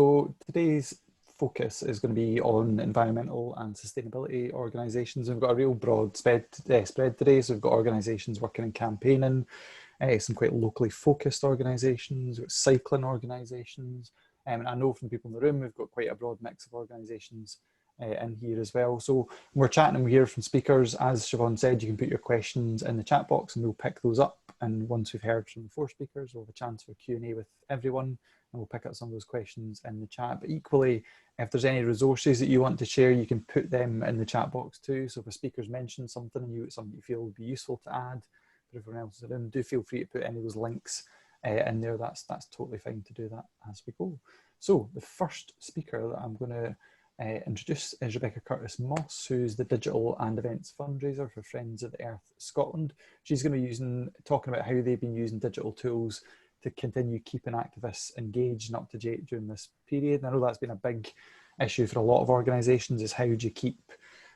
So today's focus is going to be on environmental and sustainability organisations. We've got a real broad spread today. So we've got organisations working in campaigning, some quite locally focused organisations, we've got cycling organisations, and I know from people in the room we've got quite a broad mix of organisations in here as well. So we're chatting and we hear from speakers. As Siobhan said, you can put your questions in the chat box and we'll pick those up. And once we've heard from the four speakers, we'll have a chance for Q&A with everyone, and we'll pick up some of those questions in the chat. But equally, if there's any resources that you want to share, you can put them in the chat box too. So if a speaker's mentioned something and something you feel would be useful to add for everyone else in the room, do feel free to put any of those links in there. That's totally fine to do that as we go. So the first speaker that I'm going to introduce is Rebecca Curtis-Moss, who's the Digital and Events Fundraiser for Friends of the Earth Scotland. She's going to be talking about how they've been using digital tools to continue keeping activists engaged and up to date during this period. And I know that's been a big issue for a lot of organisations, is how do you keep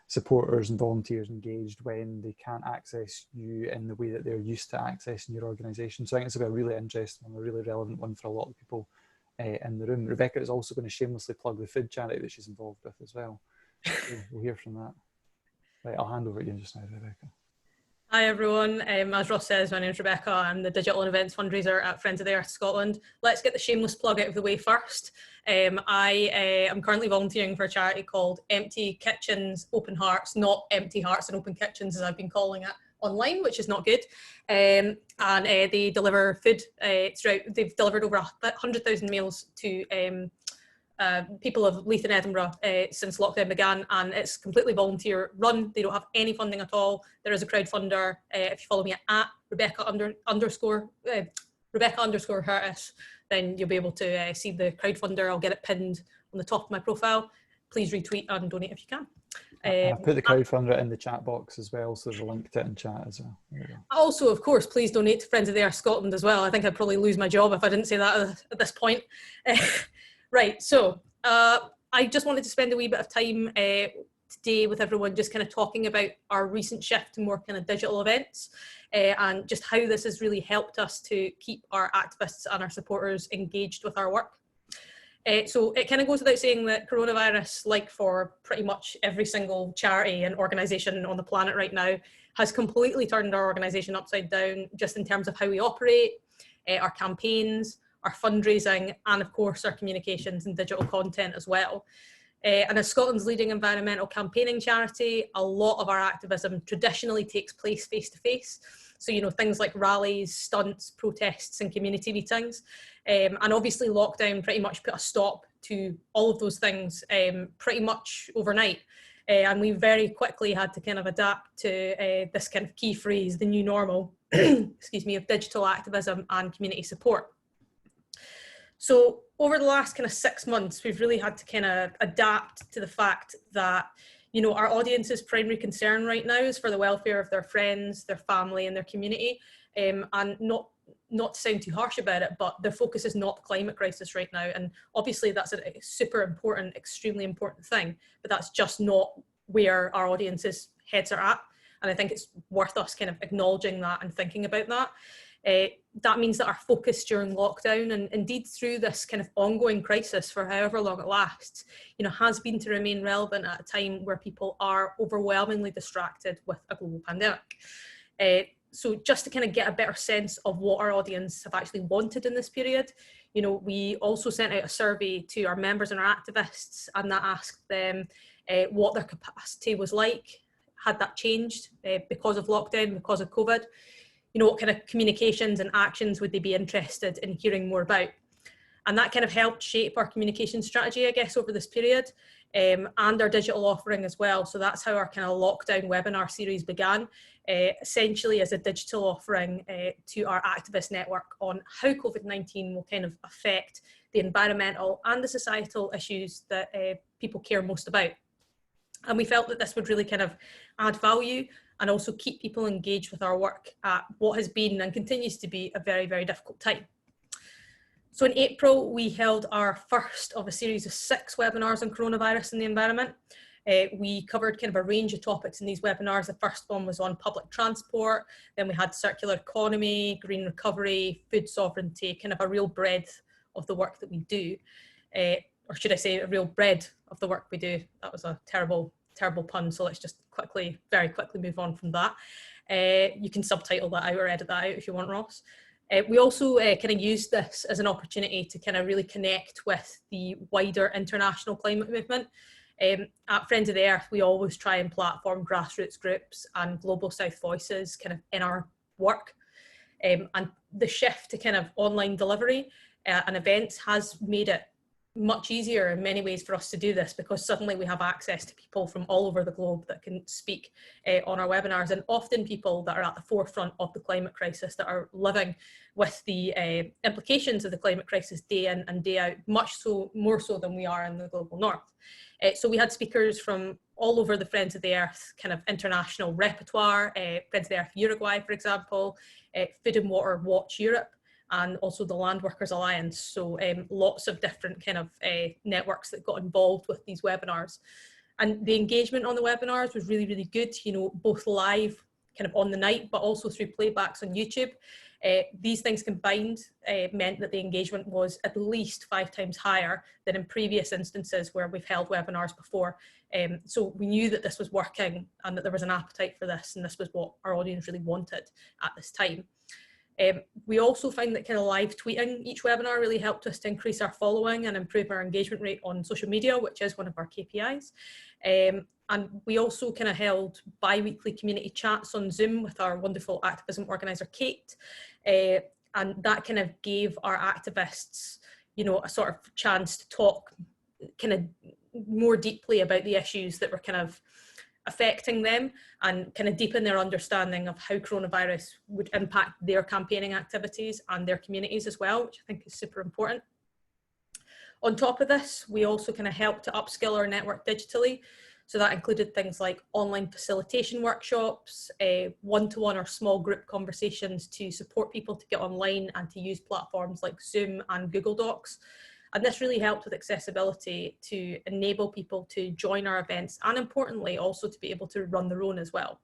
supporters and volunteers engaged when they can't access you in the way that they're used to accessing your organisation. So I think it's a really interesting one, a really relevant one for a lot of people in the room. Rebecca is also going to shamelessly plug the food charity that she's involved with as well. So we'll hear from that. Right, I'll hand over to you just now, Rebecca. Hi everyone, as Ross says, my name is Rebecca. I'm the Digital and Events Fundraiser at Friends of the Earth Scotland. Let's get the shameless plug out of the way first. I am currently volunteering for a charity called Empty Kitchens, Open Hearts, not Empty Hearts and Open Kitchens as I've been calling it online, which is not good. And they deliver food they've delivered over 100,000 meals to people of Leith and Edinburgh since lockdown began, and it's completely volunteer run. They don't have any funding at all. There is a crowdfunder. If you follow me at Rebecca underscore Curtis, then you'll be able to see the crowdfunder. I'll get it pinned on the top of my profile. Please retweet and donate if you can. I've put the crowdfunder in the chat box as well, so there's a link to it in chat as well. Also, of course, please donate to Friends of the Earth Scotland as well. I think I'd probably lose my job if I didn't say that at this point. Right, so I just wanted to spend a wee bit of time today with everyone just kind of talking about our recent shift to more kind of digital events and just how this has really helped us to keep our activists and our supporters engaged with our work. So it kind of goes without saying that coronavirus, like for pretty much every single charity and organisation on the planet right now, has completely turned our organisation upside down just in terms of how we operate, our campaigns, our fundraising, and of course our communications and digital content as well. And as Scotland's leading environmental campaigning charity, a lot of our activism traditionally takes place face-to-face. So, you know, things like rallies, stunts, protests and community meetings. And obviously lockdown pretty much put a stop to all of those things pretty much overnight. And we very quickly had to kind of adapt to this kind of key phrase, the new normal, excuse me, of digital activism and community support. So over the last kind of 6 months, we've really had to kind of adapt to the fact that, you know, our audience's primary concern right now is for the welfare of their friends, their family and their community. And not to sound too harsh about it, but their focus is not the climate crisis right now. And obviously that's a super important, extremely important thing, but that's just not where our audience's heads are at. And I think it's worth us kind of acknowledging that and thinking about that. That means that our focus during lockdown and indeed through this kind of ongoing crisis for however long it lasts, you know, has been to remain relevant at a time where people are overwhelmingly distracted with a global pandemic. So just to kind of get a better sense of what our audience have actually wanted in this period, you know, we also sent out a survey to our members and our activists, and that asked them what their capacity was like. Had that changed because of lockdown, because of COVID? You know, what kind of communications and actions would they be interested in hearing more about? And that kind of helped shape our communication strategy, I guess, over this period, and our digital offering as well. So that's how our kind of lockdown webinar series began, essentially as a digital offering to our activist network on how COVID-19 will kind of affect the environmental and the societal issues that people care most about. And we felt that this would really kind of add value and also keep people engaged with our work at what has been and continues to be a very, very difficult time. So in April, we held our first of a series of 6 webinars on coronavirus and the environment. We covered kind of a range of topics in these webinars. The first one was on public transport, then we had circular economy, green recovery, food sovereignty, kind of a real breadth of the work that we do. or should I say a real bread of the work we do. That was a terrible pun, so let's just very quickly move on from that. You can subtitle that out or edit that out if you want, Ross. We also kind of use this as an opportunity to kind of really connect with the wider international climate movement. At Friends of the Earth, we always try and platform grassroots groups and Global South voices kind of in our work. And the shift to kind of online delivery and events has made it much easier in many ways for us to do this, because suddenly we have access to people from all over the globe that can speak on our webinars, and often people that are at the forefront of the climate crisis, that are living with the implications of the climate crisis day in and day out, more so than we are in the global north. So we had speakers from all over the Friends of the Earth kind of international repertoire, Friends of the Earth Uruguay, for example, Food and Water Watch Europe, and also the Land Workers Alliance. So lots of different kind of networks that got involved with these webinars. And the engagement on the webinars was really, really good, you know, both live kind of on the night, but also through playbacks on YouTube. These things combined meant that the engagement was at least 5 times higher than in previous instances where we've held webinars before. So we knew that this was working and that there was an appetite for this, and this was what our audience really wanted at this time. We also find that kind of live tweeting each webinar really helped us to increase our following and improve our engagement rate on social media, which is one of our KPIs. And we also kind of held bi-weekly community chats on Zoom with our wonderful activism organizer, Kate. And that kind of gave our activists, you know, a sort of chance to talk kind of more deeply about the issues that were kind of affecting them, and kind of deepen their understanding of how coronavirus would impact their campaigning activities and their communities as well, which I think is super important. On top of this, we also kind of helped to upskill our network digitally. So that included things like online facilitation workshops, one-to-one or small group conversations to support people to get online and to use platforms like Zoom and Google Docs. And this really helped with accessibility to enable people to join our events, and importantly, also to be able to run their own as well.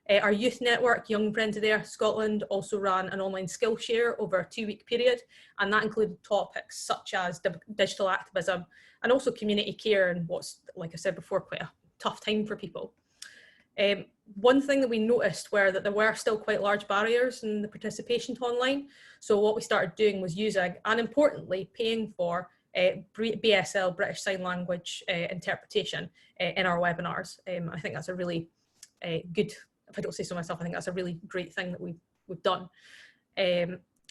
Our youth network, Young Friends of the Earth Scotland, also ran an online Skillshare over a 2-week period, and that included topics such as digital activism and also community care, and what's, like I said before, quite a tough time for people. One thing that we noticed were that there were still quite large barriers in the participation to online. So what we started doing was using, and importantly, paying for BSL, British Sign Language interpretation in our webinars. I think that's a really good, if I don't say so myself, I think that's a really great thing that we've done.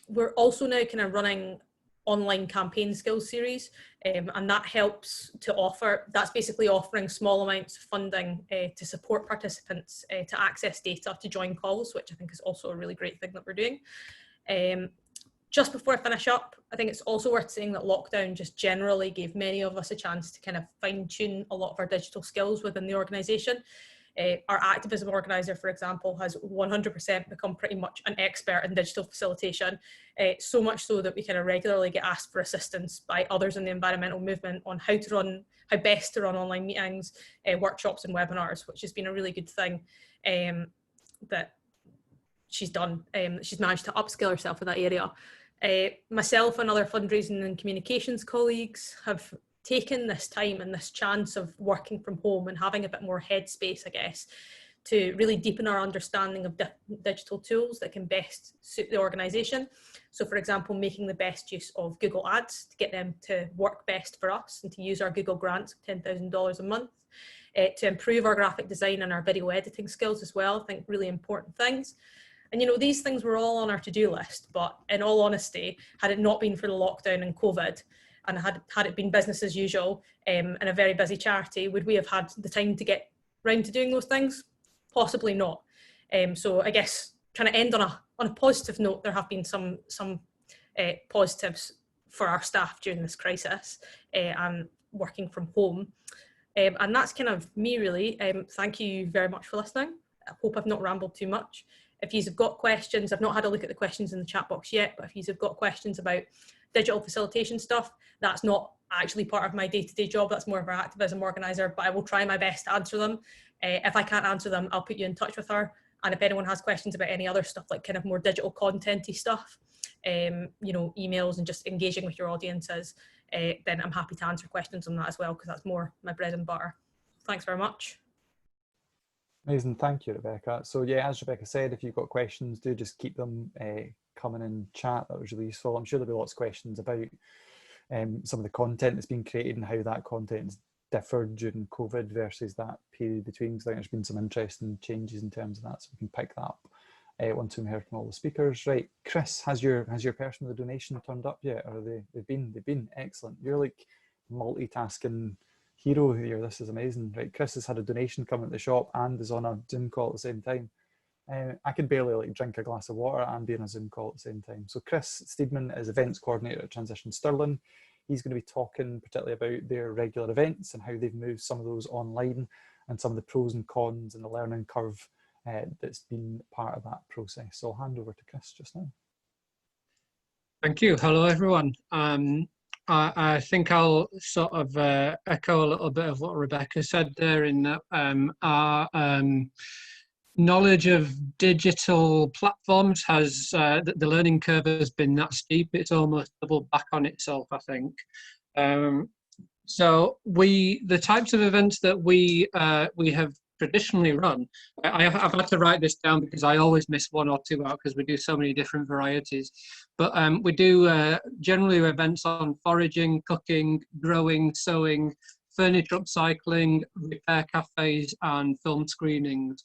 We're also now kind of running online campaign skills series, and that helps to offer, that's basically offering small amounts of funding to support participants to access data to join calls, which I think is also a really great thing that we're doing. Just before I finish up, I think it's also worth saying that lockdown just generally gave many of us a chance to kind of fine tune a lot of our digital skills within the organisation. Our activism organizer, for example, has 100% become pretty much an expert in digital facilitation, so much so that we kind of regularly get asked for assistance by others in the environmental movement on how best to run online meetings, workshops and webinars, which has been a really good thing that she's done. She's managed to upskill herself in that area. Myself and other fundraising and communications colleagues have taken this time and this chance of working from home and having a bit more headspace, I guess, to really deepen our understanding of digital tools that can best suit the organisation. So, for example, making the best use of Google Ads to get them to work best for us, and to use our Google grants of $10,000 a month, to improve our graphic design and our video editing skills as well. I think really important things. And, you know, these things were all on our to-do list, but in all honesty, had it not been for the lockdown and COVID, and had it been business as usual and a very busy charity, would we have had the time to get round to doing those things? Possibly not. So I guess trying to end on a positive note, there have been some positives for our staff during this crisis and working from home. And that's kind of me really. Thank you very much for listening. I hope I've not rambled too much. If you've got questions, I've not had a look at the questions in the chat box yet, but if you've got questions about digital facilitation stuff, that's not actually part of my day-to-day job, that's more of our activism organizer, but I will try my best to answer them. If I can't answer them, I'll put you in touch with her. And if anyone has questions about any other stuff, like kind of more digital content-y stuff, you know, emails and just engaging with your audiences, then I'm happy to answer questions on that as well, because that's more my bread and butter. Thanks very much. Amazing, thank you, Rebecca. So yeah, as Rebecca said, if you've got questions, do just keep them coming in chat. That was really useful. I'm sure there'll be lots of questions about some of the content that's been created and how that content's differed during COVID versus that period between, because I think there's been some interesting changes in terms of that, so we can pick that up once we've heard from all the speakers. Right, Chris, has your person with the donation turned up yet? Or they've been excellent. You're like multitasking hero here. This is amazing. Right, Chris has had a donation come at the shop and is on a Zoom call at the same time. I could barely like drink a glass of water and be on a Zoom call at the same time. So Chris Steedman is events coordinator at Transition Stirling. He's going to be talking particularly about their regular events and how they've moved some of those online and some of the pros and cons and the learning curve that's been part of that process. So I'll hand over to Chris just now. Thank you. Hello, everyone. I think I'll sort of echo a little bit of what Rebecca said there, in that our knowledge of digital platforms has, the learning curve has been that steep, it's almost doubled back on itself, I think. So the types of events that we have traditionally run, I've had to write this down because I always miss one or two out because we do so many different varieties. But we do generally events on foraging, cooking, growing, sewing, furniture upcycling, repair cafes, and film screenings.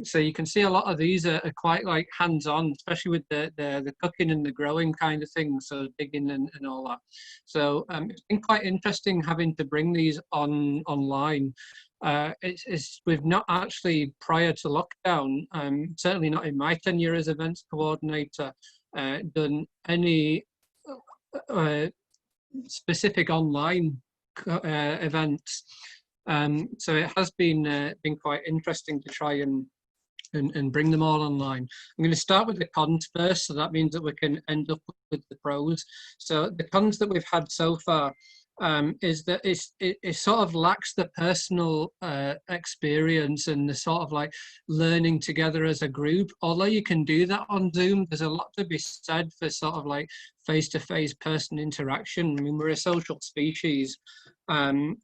So you can see a lot of these are quite like hands-on, especially with the cooking and the growing kind of things, so digging and all that. So it's been quite interesting having to bring these online. We've not actually, prior to lockdown, certainly not in my tenure as events coordinator, done any specific online events. So it has been quite interesting to try and bring them all online. I'm going to start with the cons first, so that means that we can end up with the pros. So the cons that we've had so far is that it sort of lacks the personal experience and the sort of like learning together as a group. Although you can do that on Zoom, there's a lot to be said for sort of like face-to-face person interaction. I mean, we're a social species, and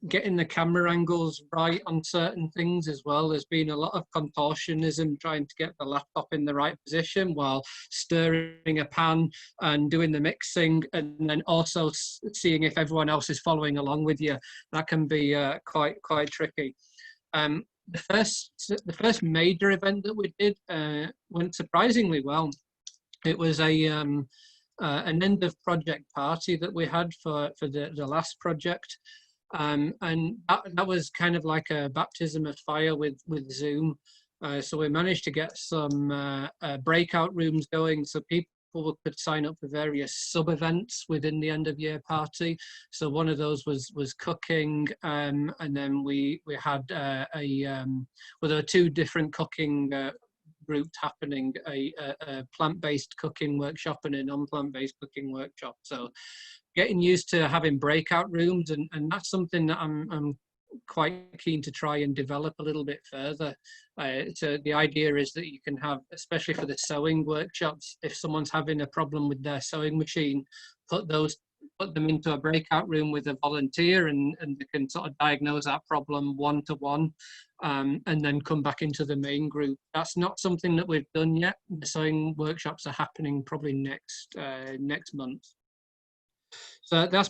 getting the camera angles right on certain things as well. There's been a lot of contortionism trying to get the laptop in the right position while stirring a pan and doing the mixing, and then also seeing if everyone else is following along with you. That can be quite tricky. The first major event that we did went surprisingly well. It was an end of project party that we had for the last project, and that was kind of like a baptism of fire with Zoom. So we managed to get some breakout rooms going, so people could sign up for various sub-events within the end of year party. So one of those was cooking, and then we had there were two different cooking groups happening, a plant-based cooking workshop and a non-plant-based cooking workshop. So getting used to having breakout rooms, and that's something that I'm quite keen to try and develop a little bit further. So the idea is that you can have, especially for the sewing workshops, if someone's having a problem with their sewing machine, put them into a breakout room with a volunteer, and they can sort of diagnose that problem one-to-one, and then come back into the main group. That's not something that we've done yet. The sewing workshops are happening probably next month. So that's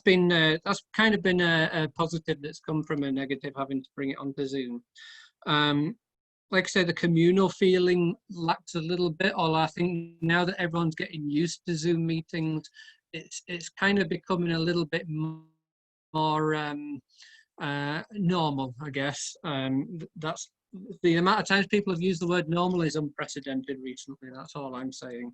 kind of been a positive that's come from a negative, having to bring it onto Zoom. Like I say, the communal feeling lacks a little bit, although I think now that everyone's getting used to Zoom meetings, it's kind of becoming a little bit more normal, I guess. That's the amount of times people have used the word normal is unprecedented recently. That's all I'm saying.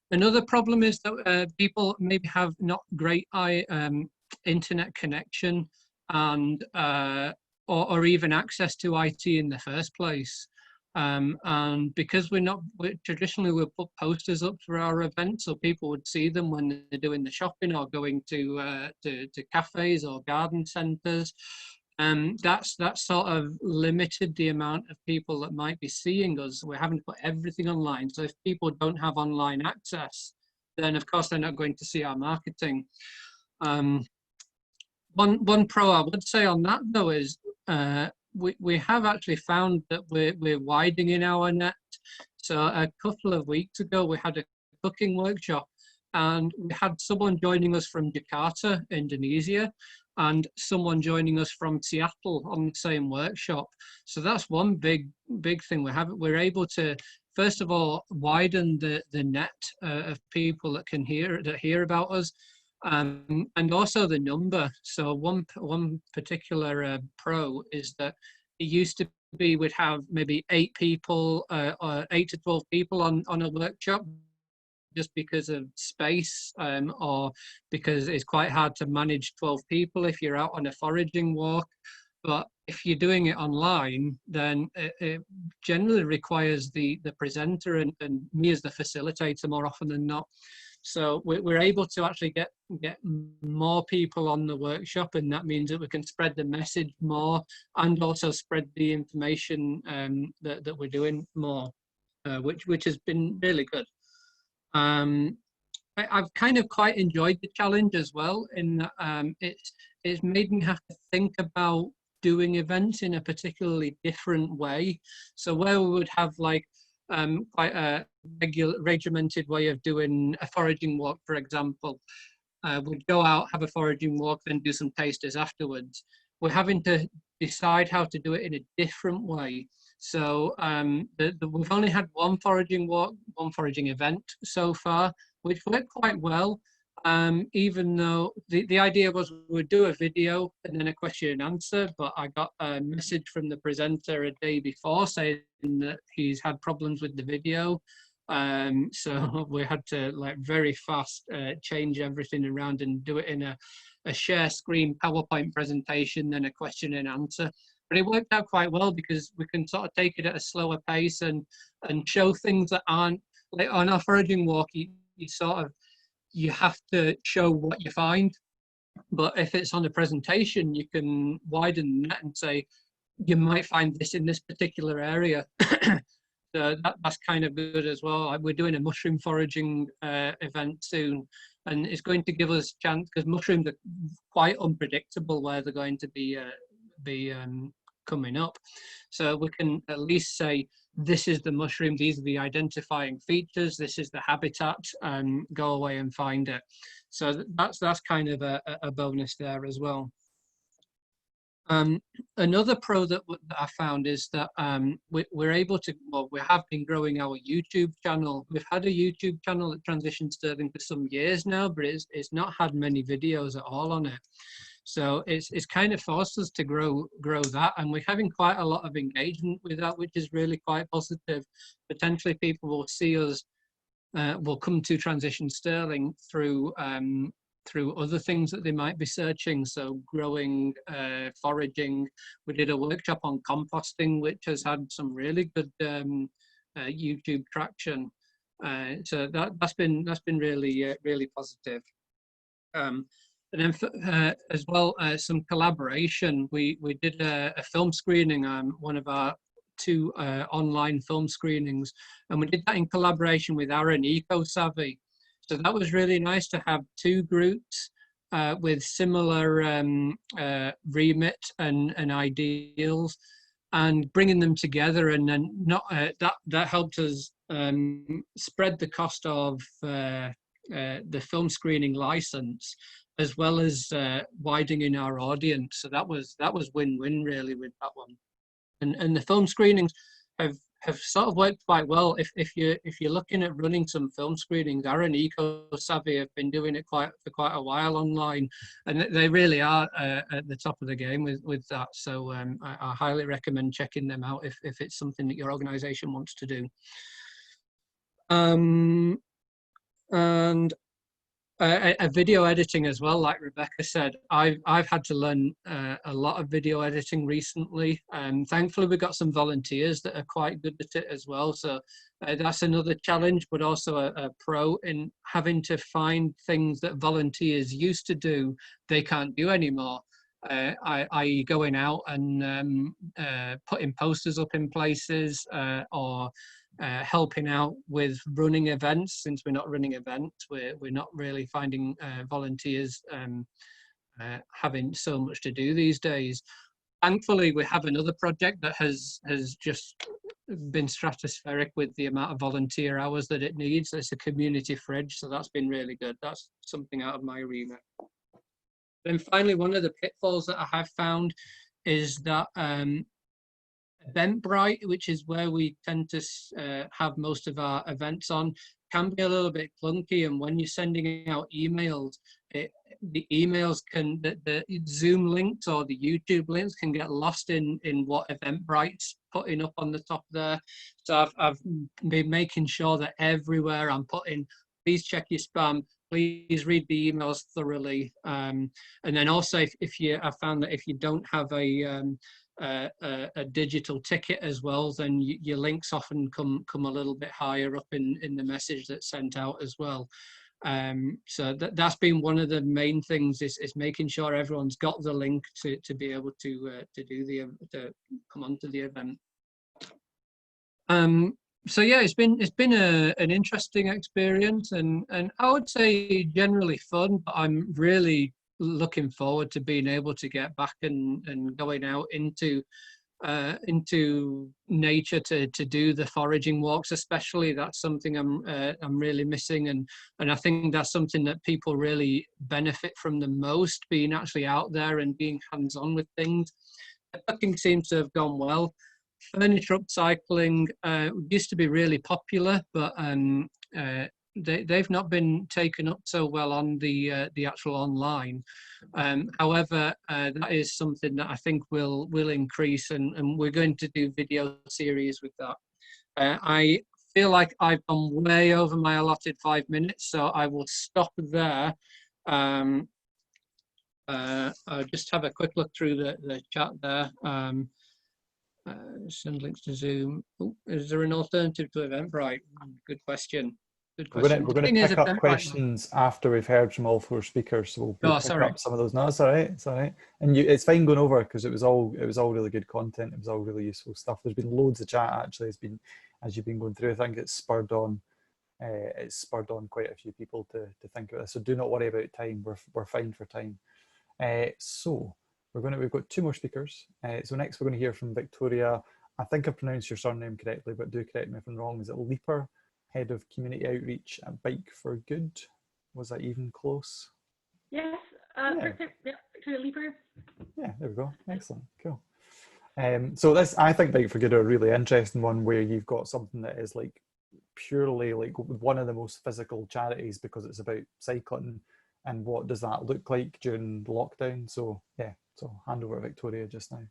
Another problem is that people maybe have not great internet connection and or even access to IT in the first place. And because traditionally we'll put posters up for our events, so people would see them when they're doing the shopping or going to cafes or garden centres. That's sort of limited the amount of people that might be seeing us. We're having to put everything online. So if people don't have online access, then of course they're not going to see our marketing. One pro I would say on that though is we have actually found that we're widening our net. So a couple of weeks ago we had a cooking workshop, and we had someone joining us from Jakarta, Indonesia, and someone joining us from Seattle on the same workshop. So that's one big thing we're able to, first of all, widen the net of people that hear about us, and also the number. So one particular pro is that it used to be we'd have maybe 8 people, or 8 to 12 people on a workshop, just because of space, or because it's quite hard to manage 12 people if you're out on a foraging walk. But if you're doing it online, then it generally requires the presenter and me as the facilitator more often than not. So we're able to actually get more people on the workshop, and that means that we can spread the message more and also spread the information that we're doing more, which has been really good. I've kind of quite enjoyed the challenge as well, in that it's made me have to think about doing events in a particularly different way. So where we would have like quite a regimented way of doing a foraging walk, for example, we'd go out, have a foraging walk, then do some tasters afterwards. We're having to decide how to do it in a different way. So we've only had one foraging walk, one foraging event so far, which worked quite well. Even though the idea was we'd do a video and then a question and answer, but I got a message from the presenter a day before saying that he's had problems with the video. So we had to like very fast change everything around and do it in a share screen PowerPoint presentation, then a question and answer. But it worked out quite well because we can sort of take it at a slower pace and show things that aren't, like on our foraging walk, you have to show what you find. But if it's on a presentation, you can widen that and say, you might find this in this particular area. So that's kind of good as well. We're doing a mushroom foraging event soon, and it's going to give us a chance, because mushrooms are quite unpredictable where they're going to be coming up. So we can at least say, this is the mushroom, these are the identifying features, this is the habitat, and go away and find it. So that's kind of a bonus there as well. Another pro that I found is that we're able to, well, we have been growing our YouTube channel. We've had a YouTube channel at Transition Sterling for some years now, but it's not had many videos at all on it. So it's kind of forced us to grow that, and we're having quite a lot of engagement with that, which is really quite positive. Potentially people will see us, will come to Transition Sterling through other things that they might be searching. So growing, foraging. We did a workshop on composting, which has had some really good YouTube traction. So that's been really really positive. And then as well, some collaboration. We did a film screening, one of our 2 online film screenings, and we did that in collaboration with Aaron EcoSavvy. So that was really nice to have 2 groups with similar remit and ideals, and bringing them together, and then that helped us spread the cost of the film screening license, as well as widening our audience. So that was win-win really with that one. And the film screenings have sort of worked quite well. If you're looking at running some film screenings, Aaron EcoSavvy have been doing it for quite a while online, and they really are at the top of the game with that. So I highly recommend checking them out if it's something that your organisation wants to do. And video editing as well, like Rebecca said. I've had to learn a lot of video editing recently, and thankfully we've got some volunteers that are quite good at it as well. So that's another challenge, but also a pro in having to find things that volunteers used to do they can't do anymore. I.e. going out and putting posters up in places, or helping out with running events. Since we're not running events, we're not really finding volunteers having so much to do these days. Thankfully, we have another project that has just been stratospheric with the amount of volunteer hours that it needs. It's a community fridge, so that's been really good. That's something out of my remit. Then finally, one of the pitfalls that I have found is that Eventbrite, which is where we tend to have most of our events on, can be a little bit clunky. And when you're sending out emails, the emails can, the Zoom links or the YouTube links can get lost in what Eventbrite's putting up on the top there. So I've been making sure that everywhere I'm putting, please check your spam, please read the emails thoroughly. And then also, I found that if you don't have a digital ticket as well, then your links often come a little bit higher up in the message that's sent out as well. So that's been one of the main things, is making sure everyone's got the link to be able to come onto the event. So yeah, it's been an interesting experience, and I would say generally fun, but I'm really looking forward to being able to get back and going out into nature to do the foraging walks especially. That's something I'm really missing, and I think that's something that people really benefit from the most, being actually out there and being hands-on with things. The cooking seems to have gone well. Furniture upcycling used to be really popular, but they've not been taken up so well on the actual online. However, that is something that I think will increase, and we're going to do video series with that. I feel like I've gone way over my allotted 5 minutes, so I will stop there. I'll just have a quick look through the chat there. Send links to Zoom. Ooh, is there an alternative to Eventbrite? Good question. Good question. We're going to pick up questions after we've heard from all four speakers, so we'll pick up some of those. No, it's all right. It's all right. And it's fine going over, because it was all really good content. It was all really useful stuff. There's been loads of chat actually. It's been, as you've been going through, I think it's spurred on quite a few people to think about this. So do not worry about time. We're fine for time. So we've got two more speakers. So next we're going to hear from Victoria. I think I've pronounced your surname correctly, but do correct me if I'm wrong. Is it Leaper, Head of Community Outreach at Bike for Good? Was that even close? Yes, Victoria Leaper. Yeah, there we go. Excellent, cool. So I think Bike for Good are a really interesting one, where you've got something that is like purely like one of the most physical charities, because it's about cycling. And what does that look like during lockdown? So yeah, so hand over to Victoria just now.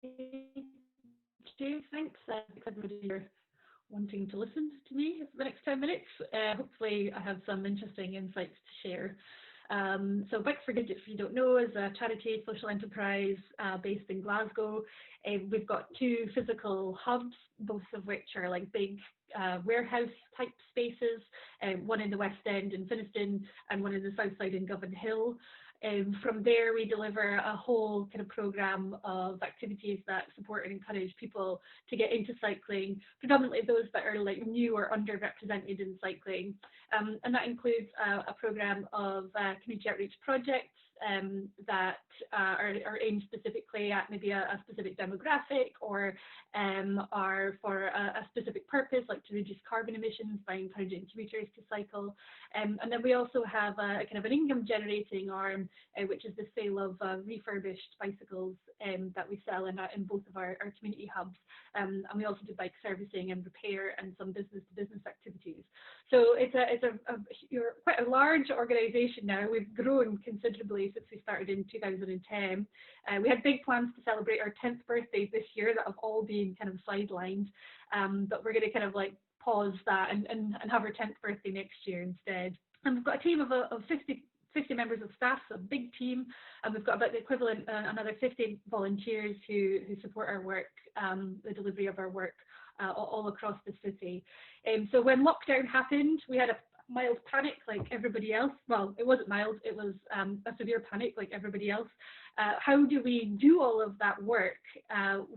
Okay, thanks. Everybody here wanting to listen to me for the next 10 minutes. Hopefully I have some interesting insights to share. So Bike for Good, if you don't know, is a charity social enterprise based in Glasgow. We've got two physical hubs, both of which are like big warehouse type spaces, one in the West End in Finnieston and one in the South Side in Govan Hill. From there, we deliver a whole kind of program of activities that support and encourage people to get into cycling, predominantly those that are like new or underrepresented in cycling. And that includes a program of community outreach projects that are aimed specifically at maybe a specific demographic, or are for a specific purpose, like to reduce carbon emissions by encouraging commuters to cycle. And then we also have a kind of an income generating arm, which is the sale of refurbished bicycles that we sell in both of our community hubs. And we also do bike servicing and repair and some business-to-business activities. So it's quite a large organisation now. We've grown considerably since we started in 2010. We had big plans to celebrate our 10th birthday this year that have all been kind of sidelined, but we're going to kind of like pause that and have our 10th birthday next year instead. And we've got a team of 50 members of staff, so a big team, and we've got about the equivalent another 50 volunteers who support our work, the delivery of our work all across the city. So when lockdown happened, we had mild panic like everybody else. Well, it wasn't mild, it was a severe panic like everybody else. How do we do all of that work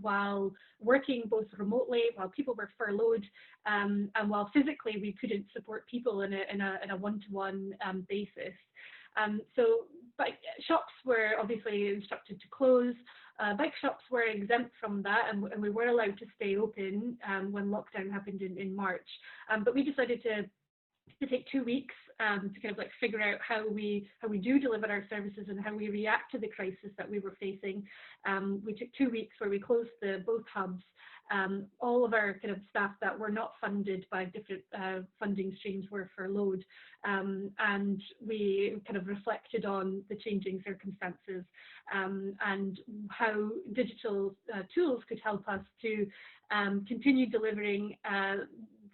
while working both remotely, while people were furloughed, and while physically we couldn't support people in a one-to-one basis? So bike shops were obviously instructed to close. Bike shops were exempt from that, and we were allowed to stay open when lockdown happened in March. But we decided to take 2 weeks to kind of like figure out how we do deliver our services and how we react to the crisis that we were facing. We took 2 weeks where we closed both hubs. All of our kind of staff that were not funded by different funding streams were furloughed, and we kind of reflected on the changing circumstances and how digital tools could help us to continue delivering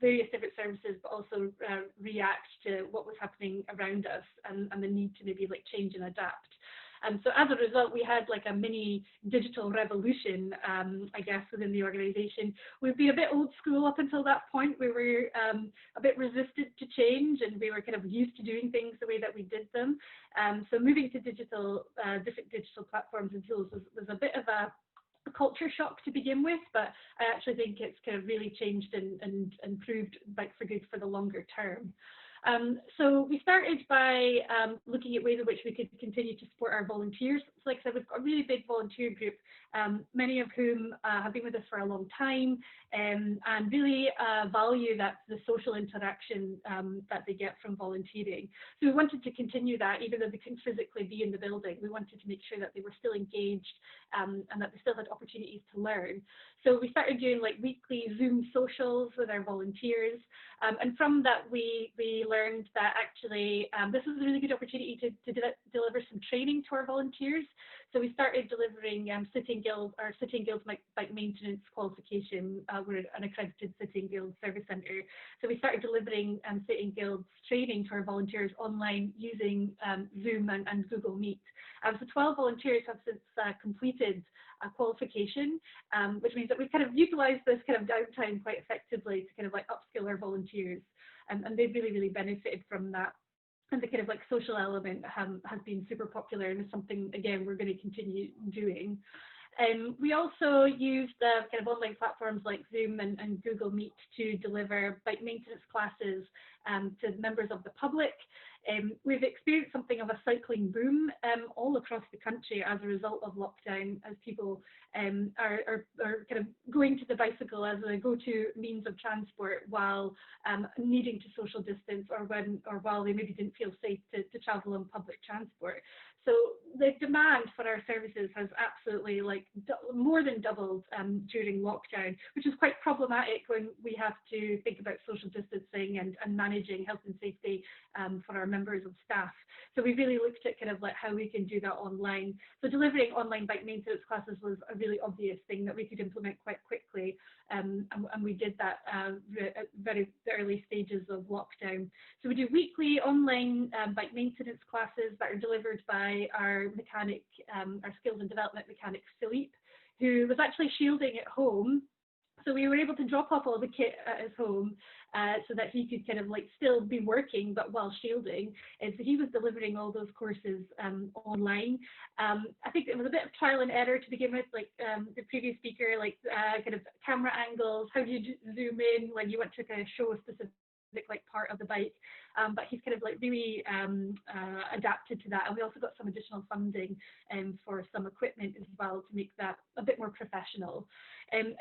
various different services, but also react to what was happening around us and the need to maybe like change and adapt. And so as a result, we had like a mini digital revolution, I guess, within the organization. We've been a bit old school up until that point. We were a bit resistant to change, and we were kind of used to doing things the way that we did them. So moving to digital, different digital platforms and tools was a bit of a culture shock to begin with, but I actually think it's kind of really changed and proved Bike for Good for the longer term. So we started by looking at ways in which we could continue to support our volunteers. So like I said, we've got a really big volunteer group, many of whom have been with us for a long time and really value the social interaction that they get from volunteering. So we wanted to continue that even though they couldn't physically be in the building. We wanted to make sure that they were still engaged and that they still had opportunities to learn. So we started doing like weekly Zoom socials with our volunteers. And from that, we learned that actually this was a really good opportunity to deliver some training to our volunteers. So we started delivering City and Guilds bike maintenance qualification. We're an accredited City and Guilds service centre. So we started delivering City and Guilds training to our volunteers online using Zoom and Google Meet. So 12 volunteers have since completed a qualification, which means that we've kind of utilised this kind of downtime quite effectively to kind of like upskill our volunteers, and they've really benefited from that. And the kind of like social element has been super popular and is something, again, we're going to continue doing. We also used kind of online platforms like Zoom and Google Meet to deliver bike maintenance classes to members of the public. We've experienced something of a cycling boom all across the country as a result of lockdown, as people are kind of going to the bicycle as a go-to means of transport while needing to social distance or while they maybe didn't feel safe to travel on public transport. So the demand for our services has absolutely like more than doubled during lockdown, which is quite problematic when we have to think about social distancing and managing health and safety for our members of staff. So we really looked at kind of like how we can do that online. So delivering online bike maintenance classes was a really obvious thing that we could implement quite quickly, and we did that at very early stages of lockdown. So we do weekly online bike maintenance classes that are delivered by our mechanic, our skills and development mechanic, Philippe, who was actually shielding at home. So we were able to drop off all the kit at his home so that he could kind of like still be working, but while shielding. And so he was delivering all those courses online. I think it was a bit of trial and error to begin with, like the previous speaker, like kind of camera angles, how do you zoom in when you want to kind of show a specific like part of the bike, but he's kind of like really adapted to that, and we also got some additional funding for some equipment as well to make that a bit more professional.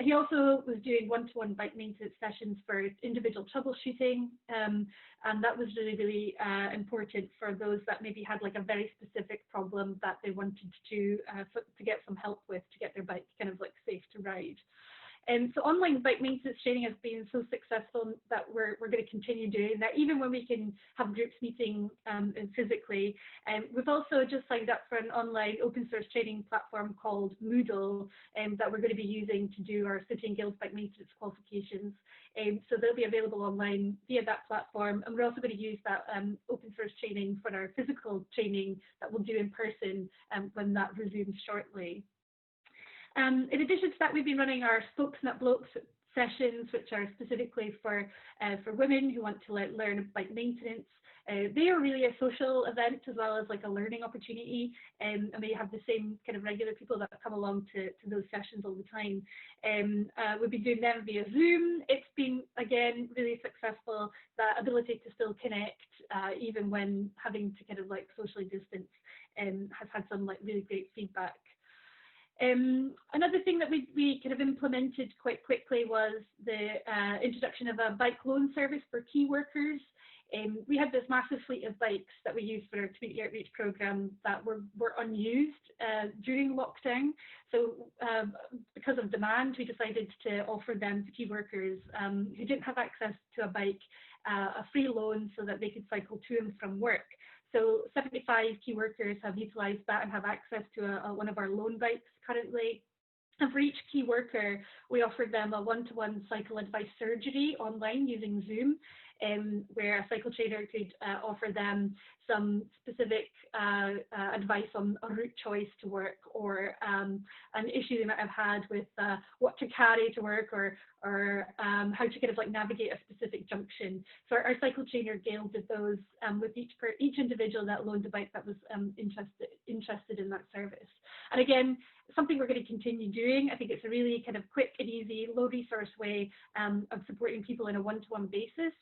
He also was doing one-to-one bike maintenance sessions for individual troubleshooting, and that was really important for those that maybe had like a very specific problem that they wanted to get some help with to get their bike kind of like safe to ride. So online bike maintenance training has been so successful that we're going to continue doing that, even when we can have groups meeting physically. We've also just signed up for an online open source training platform called Moodle that we're going to be using to do our City and Guilds bike maintenance qualifications. So they'll be available online via that platform, and we're also going to use that open source training for our physical training that we'll do in person when that resumes shortly. In addition to that, we've been running our Spokes Not Blokes sessions, which are specifically for women who want to learn bike maintenance. They are really a social event as well as like a learning opportunity, and we have the same kind of regular people that come along to those sessions all the time. We've been doing them via Zoom. It's been, again, really successful. That ability to still connect, even when having to kind of like socially distance, has had some like really great feedback. Another thing that we kind of implemented quite quickly was the introduction of a bike loan service for key workers. We had this massive fleet of bikes that we used for our community outreach program that were unused during lockdown. So because of demand, we decided to offer them to key workers who didn't have access to a bike a free loan so that they could cycle to and from work. So 75 key workers have utilised that and have access to one of our loan bikes currently. And for each key worker, we offered them a one-to-one cycle advice surgery online using Zoom, where a cycle trainer could offer them some specific advice on a route choice to work, or an issue they might have had with what to carry to work, or how to kind of like navigate a specific junction. So our cycle trainer Gail did those with each individual that loaned a bike that was interested in that service. And again, something we're going to continue doing. I think it's a really kind of quick and easy, low resource way of supporting people in a one-to-one basis,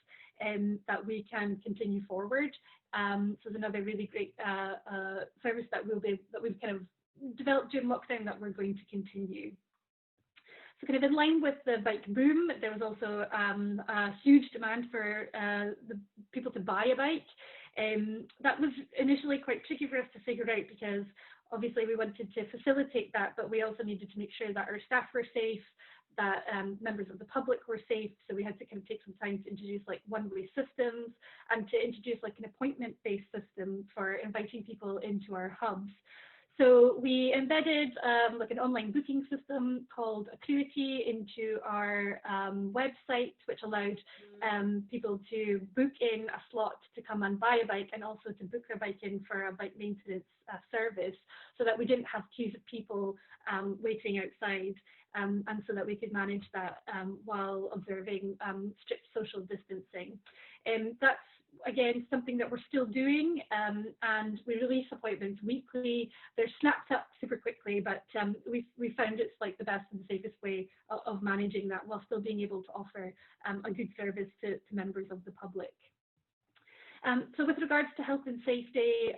that we can continue forward. So it's another really great service that we've kind of developed during lockdown that we're going to continue. So kind of in line with the bike boom, there was also a huge demand for the people to buy a bike. That was initially quite tricky for us to figure out, because obviously we wanted to facilitate that, but we also needed to make sure that our staff were safe, that members of the public were safe. So we had to kind of take some time to introduce like one-way systems and to introduce like an appointment-based system for inviting people into our hubs. So we embedded like an online booking system called Acuity into our website, which allowed people to book in a slot to come and buy a bike, and also to book their bike in for a bike maintenance service, so that we didn't have queues of people waiting outside, and so that we could manage that while observing strict social distancing. That's again something that we're still doing, and we release appointments weekly. They're snapped up super quickly, but we found it's like the best and the safest way of managing that, while still being able to offer a good service to members of the public. So with regards to health and safety,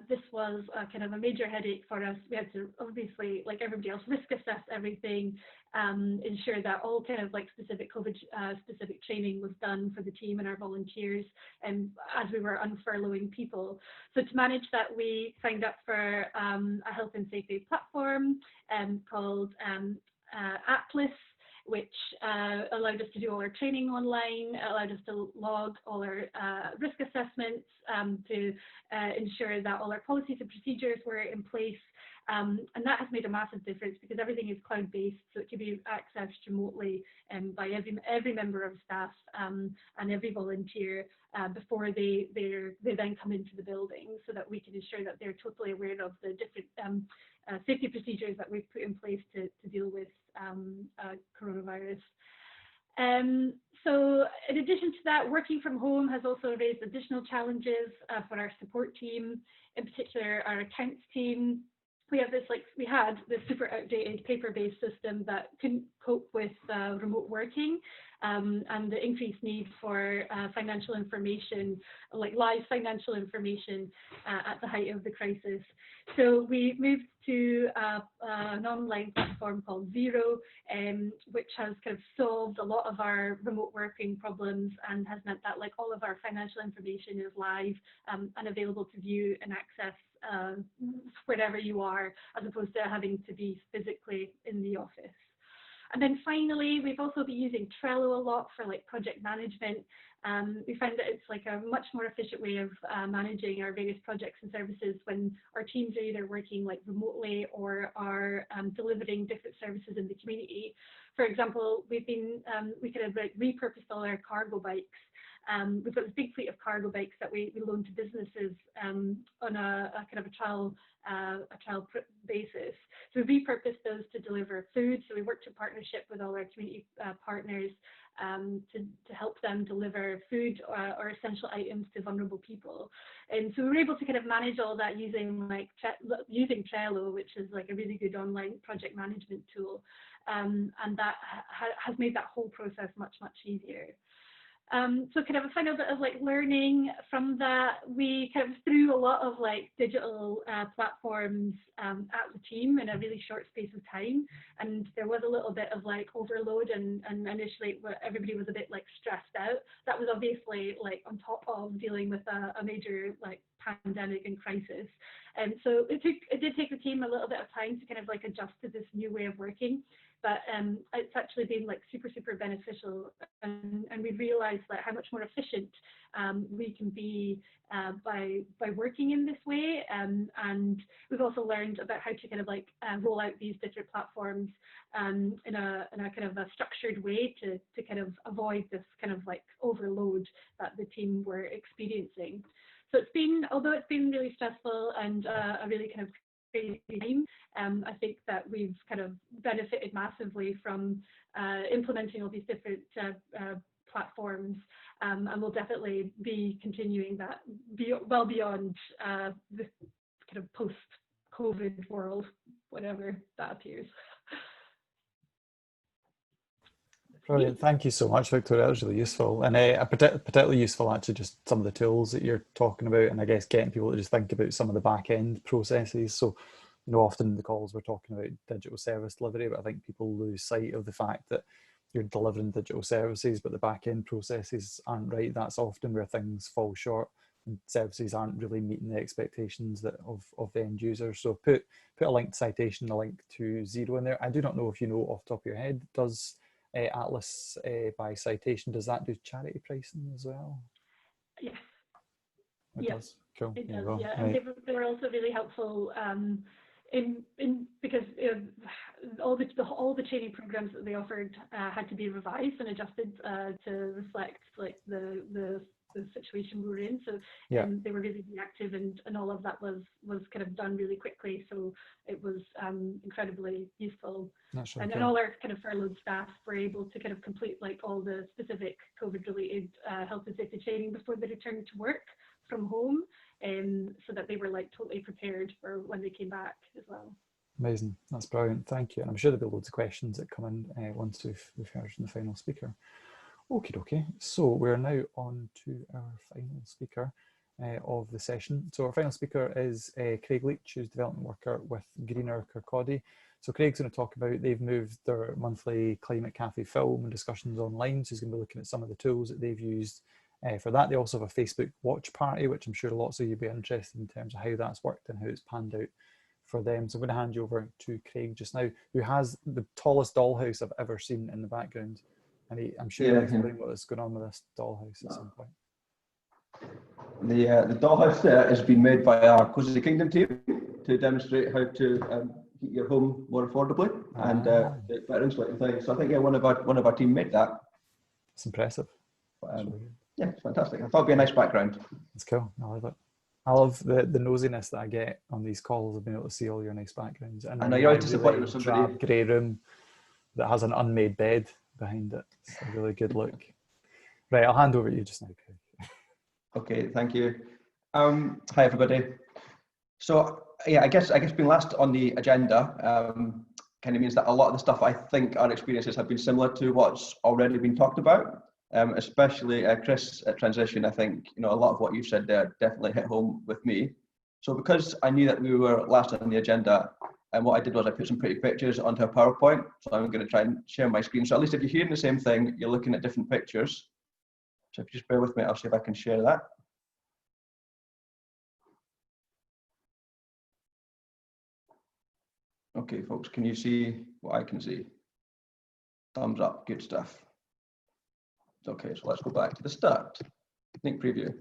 this was kind of a major headache for us. We had to obviously, like everybody else, risk assess everything, ensure that all kind of like specific COVID specific training was done for the team and our volunteers, as we were unfurloughing people. So to manage that, we signed up for a health and safety platform called Atlas, which allowed us to do all our training online, allowed us to log all our risk assessments, to ensure that all our policies and procedures were in place. And that has made a massive difference, because everything is cloud-based, so it can be accessed remotely by every member of staff and every volunteer before they then come into the building, so that we can ensure that they're totally aware of the different safety procedures that we've put in place to deal with coronavirus. So in addition to that, working from home has also raised additional challenges for our support team, in particular our accounts team. We had this super outdated paper-based system that couldn't cope with remote working, and the increased need for financial information, like live financial information at the height of the crisis. So we moved to an online platform called Zero, which has kind of solved a lot of our remote working problems, and has meant that like all of our financial information is live and available to view and access wherever you are, as opposed to having to be physically in the office. And then finally, we've also been using Trello a lot for like project management. We find that it's like a much more efficient way of managing our various projects and services when our teams are either working like remotely or are delivering different services in the community. For example, we kind of like repurposed all our cargo bikes We've got this big fleet of cargo bikes that we loan to businesses on a kind of a trial basis. So we repurposed those to deliver food. So we worked in partnership with all our community partners to help them deliver food or essential items to vulnerable people. And so we were able to kind of manage all that using using Trello, which is like a really good online project management tool. And that has made that whole process much, much easier. So kind of a final bit of like learning from that, we kind of threw a lot of like digital platforms at the team in a really short space of time, and there was a little bit of like overload, and initially everybody was a bit like stressed out. That was obviously like on top of dealing with a major like pandemic and crisis, and so it did take the team a little bit of time to kind of like adjust to this new way of working. But it's actually been like super beneficial, and we've realized like how much more efficient we can be by working in this way. And we've also learned about how to kind of like roll out these different platforms in a kind of a structured way to kind of avoid this kind of like overload that the team were experiencing. So it's been, although it's been really stressful and a really kind of crazy time, I think that we've kind of benefited massively from implementing all these different platforms, and we'll definitely be continuing that well beyond this kind of post-COVID world, whatever that appears. Brilliant. Thank you so much, Victoria. That was really useful, and particularly useful actually just some of the tools that you're talking about, and I guess getting people to just think about some of the back end processes. So, you know, often in the calls we're talking about digital service delivery, but I think people lose sight of the fact that you're delivering digital services, but the back end processes aren't right. That's often where things fall short, and services aren't really meeting the expectations that of the end user. So put a link to citation, a link to Zero in there. I do not know if you know off the top of your head, does Atlas by citation, does that do charity pricing as well? Yes. It does. Cool. It does, yeah. Right. And they were also really helpful because all the training programs that they offered had to be revised and adjusted to reflect like the situation we were in. So they were really reactive, and all of that was kind of done really quickly. So it was incredibly useful. That's really cool. And all our kind of furloughed staff were able to kind of complete like all the specific COVID-related health and safety training before they returned to work from home, so that they were like totally prepared for when they came back as well. Amazing. That's brilliant. Thank you. And I'm sure there'll be loads of questions that come in once we've heard from the final speaker. Okay. So we're now on to our final speaker of the session. So our final speaker is Craig Leach, who's development worker with Greener Kirkcaldy. So Craig's going to talk about, they've moved their monthly Climate Cafe film and discussions online. So he's going to be looking at some of the tools that they've used for that. They also have a Facebook watch party, which I'm sure lots of you will be interested in terms of how that's worked and how it's panned out for them. So I'm going to hand you over to Craig just now, who has the tallest dollhouse I've ever seen in the background. And I'm sure you'll explain what's going on with this dollhouse at some point. The dollhouse has been made by our Cozy Kingdom team to demonstrate how to heat your home more affordably and better insulating things. So I think one of our team made that. It's impressive. Yeah, it's fantastic. I thought it'd be a nice background. It's cool. I love it. I love the nosiness that I get on these calls of being able to see all your nice backgrounds. And I know you're always disappointed with somebody. Grey room that has an unmade bed behind it. It's a really good look. Right, I'll hand over to you just now, Craig. Okay, thank you. Hi everybody. So yeah, I guess being last on the agenda kind of means that a lot of the stuff I think our experiences have been similar to what's already been talked about. Especially Chris at Transition, I think a lot of what you said there definitely hit home with me. So because I knew that we were last on the agenda, and what I did was I put some pretty pictures onto a PowerPoint. So I'm going to try and share my screen. So at least if you're hearing the same thing, you're looking at different pictures. So if you just bear with me, I'll see if I can share that. Okay, folks, can you see what I can see? Thumbs up, good stuff. Okay, so let's go back to the start. Link preview.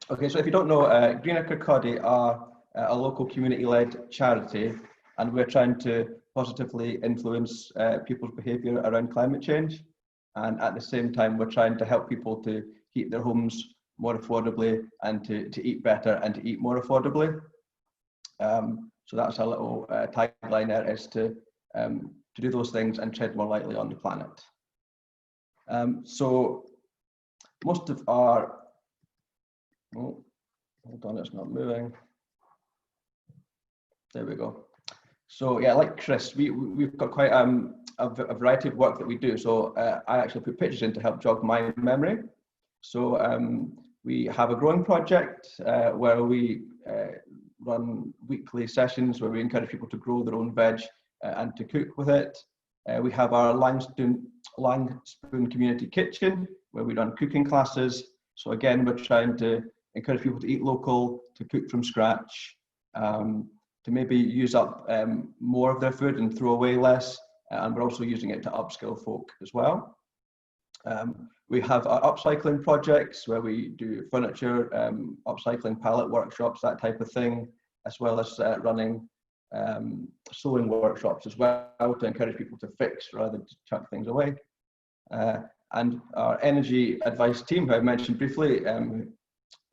Okay, so if you don't know, Greener Kirkcaldy are a local community-led charity, and we're trying to positively influence people's behaviour around climate change. and at the same time we're trying to help people to heat their homes more affordably and to eat better and to eat more affordably. So that's a little tagline there, is to do those things and tread more lightly on the planet. So most of our, oh, hold on, it's not moving. There we go. So yeah, like Chris, we've got quite a variety of work that we do. So I actually put pictures in to help jog my memory. So we have a growing project where we run weekly sessions where we encourage people to grow their own veg and to cook with it. We have our Langspoon Community Kitchen where we run cooking classes. So again, we're trying to encourage people to eat local, to cook from scratch, to maybe use up more of their food and throw away less. And we're also using it to upskill folk as well. We have our upcycling projects where we do furniture, upcycling pallet workshops, that type of thing, as well as running sewing workshops as well to encourage people to fix rather than to chuck things away. And our energy advice team, who I mentioned briefly,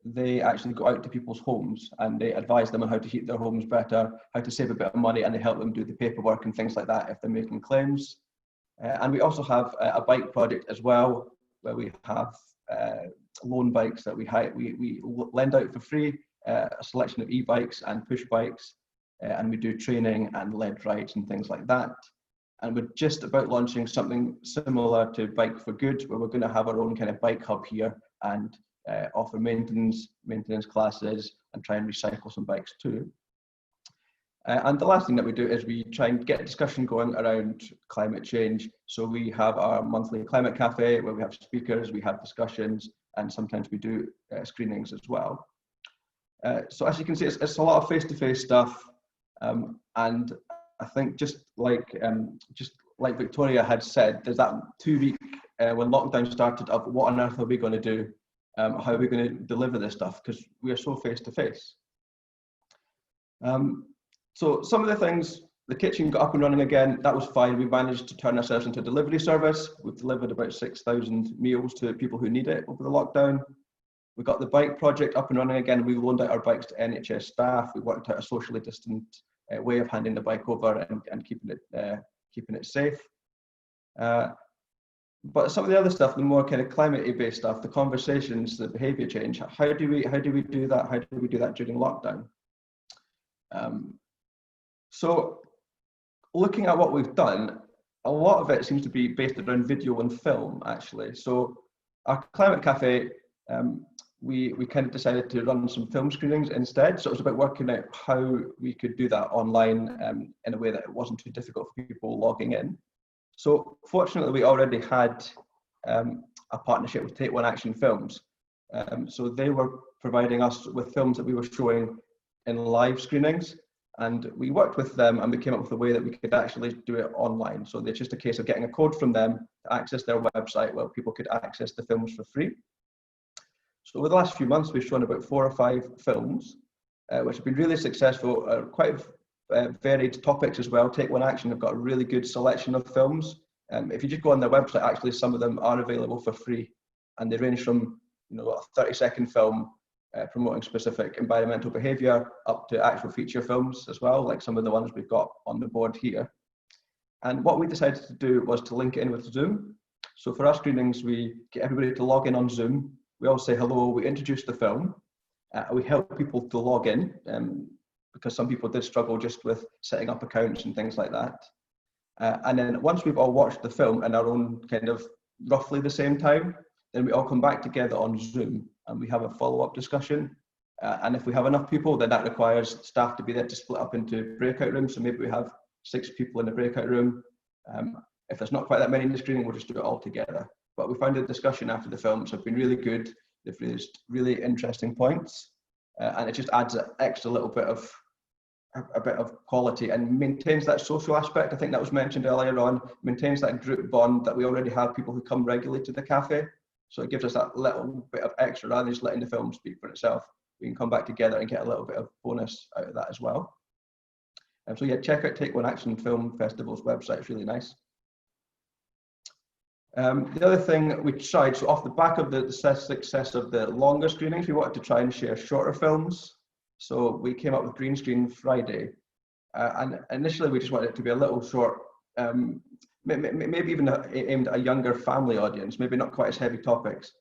they actually go out to people's homes and they advise them on how to heat their homes better, how to save a bit of money, and they help them do the paperwork and things like that if they're making claims. And we also have a bike project as well, where we have loan bikes that we lend out for free, a selection of e-bikes and push bikes, and we do training and led rides and things like that. And we're just about launching something similar to Bike for Good, where we're going to have our own kind of bike hub here and offer maintenance classes and try and recycle some bikes too. And the last thing that we do is we try and get discussion going around climate change. So we have our monthly climate cafe where we have speakers, we have discussions, and sometimes we do screenings as well. So as you can see, it's a lot of face-to-face stuff. And I think just like Victoria had said, there's that 2 week when lockdown started of what on earth are we going to do? How are we going to deliver this stuff? Because we are so face-to-face. So some of the things, the kitchen got up and running again, that was fine. We managed to turn ourselves into a delivery service. We've delivered about 6,000 meals to people who need it over the lockdown. We got the bike project up and running again. We loaned out our bikes to NHS staff. We worked out a socially distant way of handing the bike over and keeping it safe. But some of the other stuff, the more kind of climate-based stuff, the conversations, the behaviour change, how do we do that? How do we do that during lockdown? So looking at what we've done, a lot of it seems to be based around video and film, actually. So our Climate Cafe, we kind of decided to run some film screenings instead. So it was about working out how we could do that online in a way that it wasn't too difficult for people logging in. So fortunately, we already had a partnership with Take One Action Films. So they were providing us with films that we were showing in live screenings. And we worked with them and we came up with a way that we could actually do it online. So it's just a case of getting a code from them to access their website where people could access the films for free. So over the last few months, we've shown about 4 or 5 films, which have been really successful, quite varied topics as well. Take One Action have got a really good selection of films. If you just go on their website, actually some of them are available for free. And they range from a 30-second film promoting specific environmental behaviour up to actual feature films as well, like some of the ones we've got on the board here. And what we decided to do was to link it in with Zoom. So for our screenings, we get everybody to log in on Zoom. We all say hello, we introduce the film. We help people to log in because some people did struggle just with setting up accounts and things like that. And then once we've all watched the film in our own kind of roughly the same time, then we all come back together on Zoom and we have a follow-up discussion. And if we have enough people, then that requires staff to be there to split up into breakout rooms. So maybe we have 6 people in a breakout room. If there's not quite that many in the screening, we'll just do it all together. But we found the discussion after the films have been really good. They've raised really interesting points. And it just adds an extra little bit of quality and maintains that social aspect. I think that was mentioned earlier on, maintains that group bond that we already have people who come regularly to the cafe. So it gives us that little bit of extra rather than just letting the film speak for itself. We can come back together and get a little bit of bonus out of that as well. So yeah, check out Take One Action Film Festival's website, it's really nice. The other thing we tried, so off the back of the success of the longer screenings, we wanted to try and share shorter films. So we came up with Green Screen Friday. And initially we just wanted it to be a little short, maybe even aimed at a younger family audience, maybe not quite as heavy topics.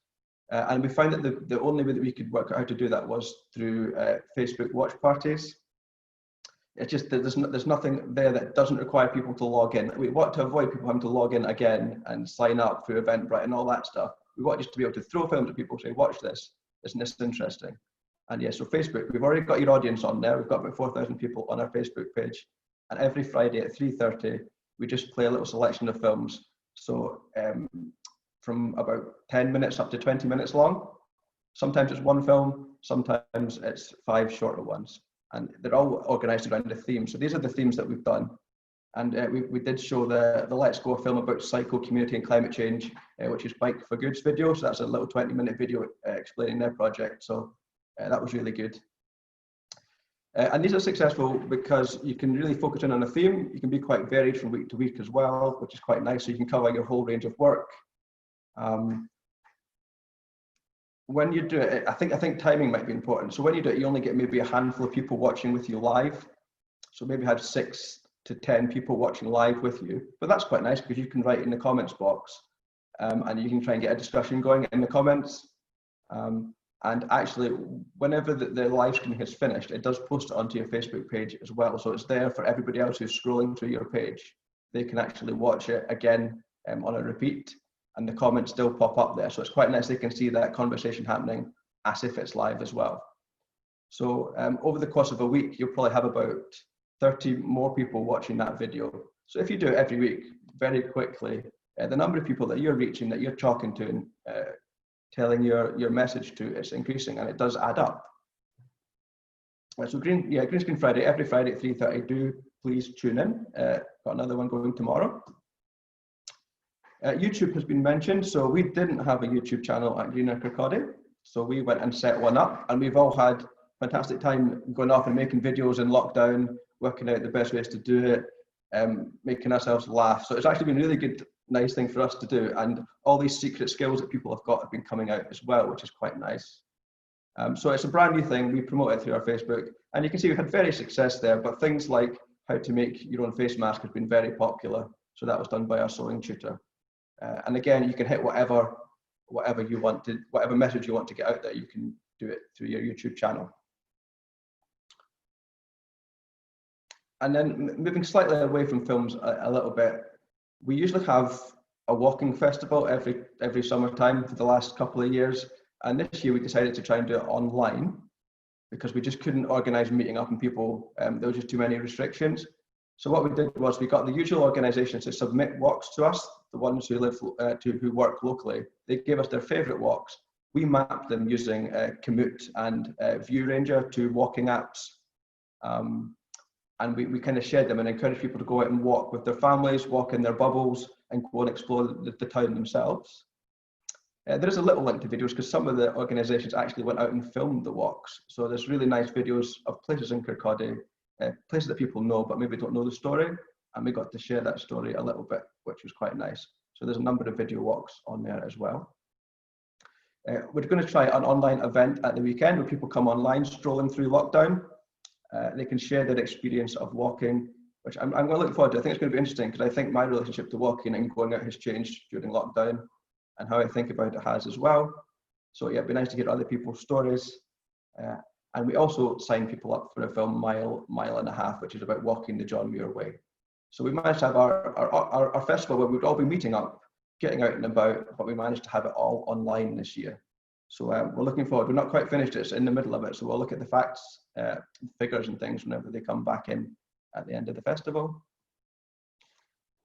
And we found that the only way that we could work out how to do that was through Facebook watch parties. It's just that there's nothing there that doesn't require people to log in. We want to avoid people having to log in again and sign up through Eventbrite and all that stuff. We want just to be able to throw films at people, say, watch this, isn't this interesting? And yeah, so Facebook, we've already got your audience on there. We've got about 4,000 people on our Facebook page. And every Friday at 3:30, we just play a little selection of films. So from about 10 minutes up to 20 minutes long. Sometimes it's one film, sometimes it's 5 shorter ones. And they're all organized around a theme. So these are the themes that we've done. And we did show the Let's Go film about cycle, community and climate change, which is Bike for Goods video. So that's a little 20-minute video explaining their project. So that was really good. And these are successful because you can really focus in on a theme. You can be quite varied from week to week as well, which is quite nice. So you can cover your whole range of work. When you do it, I think timing might be important. So when you do it, you only get maybe a handful of people watching with you live. So maybe have 6 to 10 people watching live with you. But that's quite nice because you can write in the comments box and you can try and get a discussion going in the comments. And actually, whenever the live streaming has finished, it does post it onto your Facebook page as well. So it's there for everybody else who's scrolling through your page. They can actually watch it again on a repeat, and the comments still pop up there. So it's quite nice. They can see that conversation happening as if it's live as well. So over the course of a week, you'll probably have about 30 more people watching that video. So if you do it every week, very quickly, the number of people that you're reaching, that you're talking to and telling your message to, is increasing, and it does add up. So Green Screen Friday, every Friday at 3:30. Do please tune in. Got another one going tomorrow. YouTube has been mentioned. So we didn't have a YouTube channel at Green Kirkcaldy. So we went and set one up, and we've all had fantastic time going off and making videos in lockdown, working out the best ways to do it, making ourselves laugh. So it's actually been a really good, nice thing for us to do. And all these secret skills that people have got have been coming out as well, which is quite nice. So it's a brand new thing. We promote it through our Facebook, and you can see we've had very success there, but things like how to make your own face mask has been very popular. So that was done by our sewing tutor. And again, you can hit whatever you want to, whatever message you want to get out there, you can do it through your YouTube channel. And then moving slightly away from films a little bit, we usually have a walking festival every summertime for the last couple of years. And this year we decided to try and do it online because we just couldn't organize meeting up and people, there was just too many restrictions. So what we did was we got the usual organizations to submit walks to us, the ones who who work locally. They gave us their favorite walks. We mapped them using Komoot and ViewRanger, 2 walking apps. And we kind of shared them and encouraged people to go out and walk with their families, walk in their bubbles, and go and explore the town themselves. There is a little link to videos because some of the organisations actually went out and filmed the walks. So there's really nice videos of places in Kirkcaldy, places that people know but maybe don't know the story. And we got to share that story a little bit, which was quite nice. So there's a number of video walks on there as well. We're going to try an online event at the weekend where people come online strolling through lockdown. They can share their experience of walking, which I'm going to look forward to. I think it's going to be interesting because I think my relationship to walking and going out has changed during lockdown, and how I think about it has as well. So yeah, it'd be nice to hear other people's stories. And we also signed people up for a film, Mile and a Half, which is about walking the John Muir Way. So we managed to have our festival where we'd all be meeting up, getting out and about, but we managed to have it all online this year. So we're looking forward. We're not quite finished, it's in the middle of it. So we'll look at the facts, figures and things whenever they come back in at the end of the festival.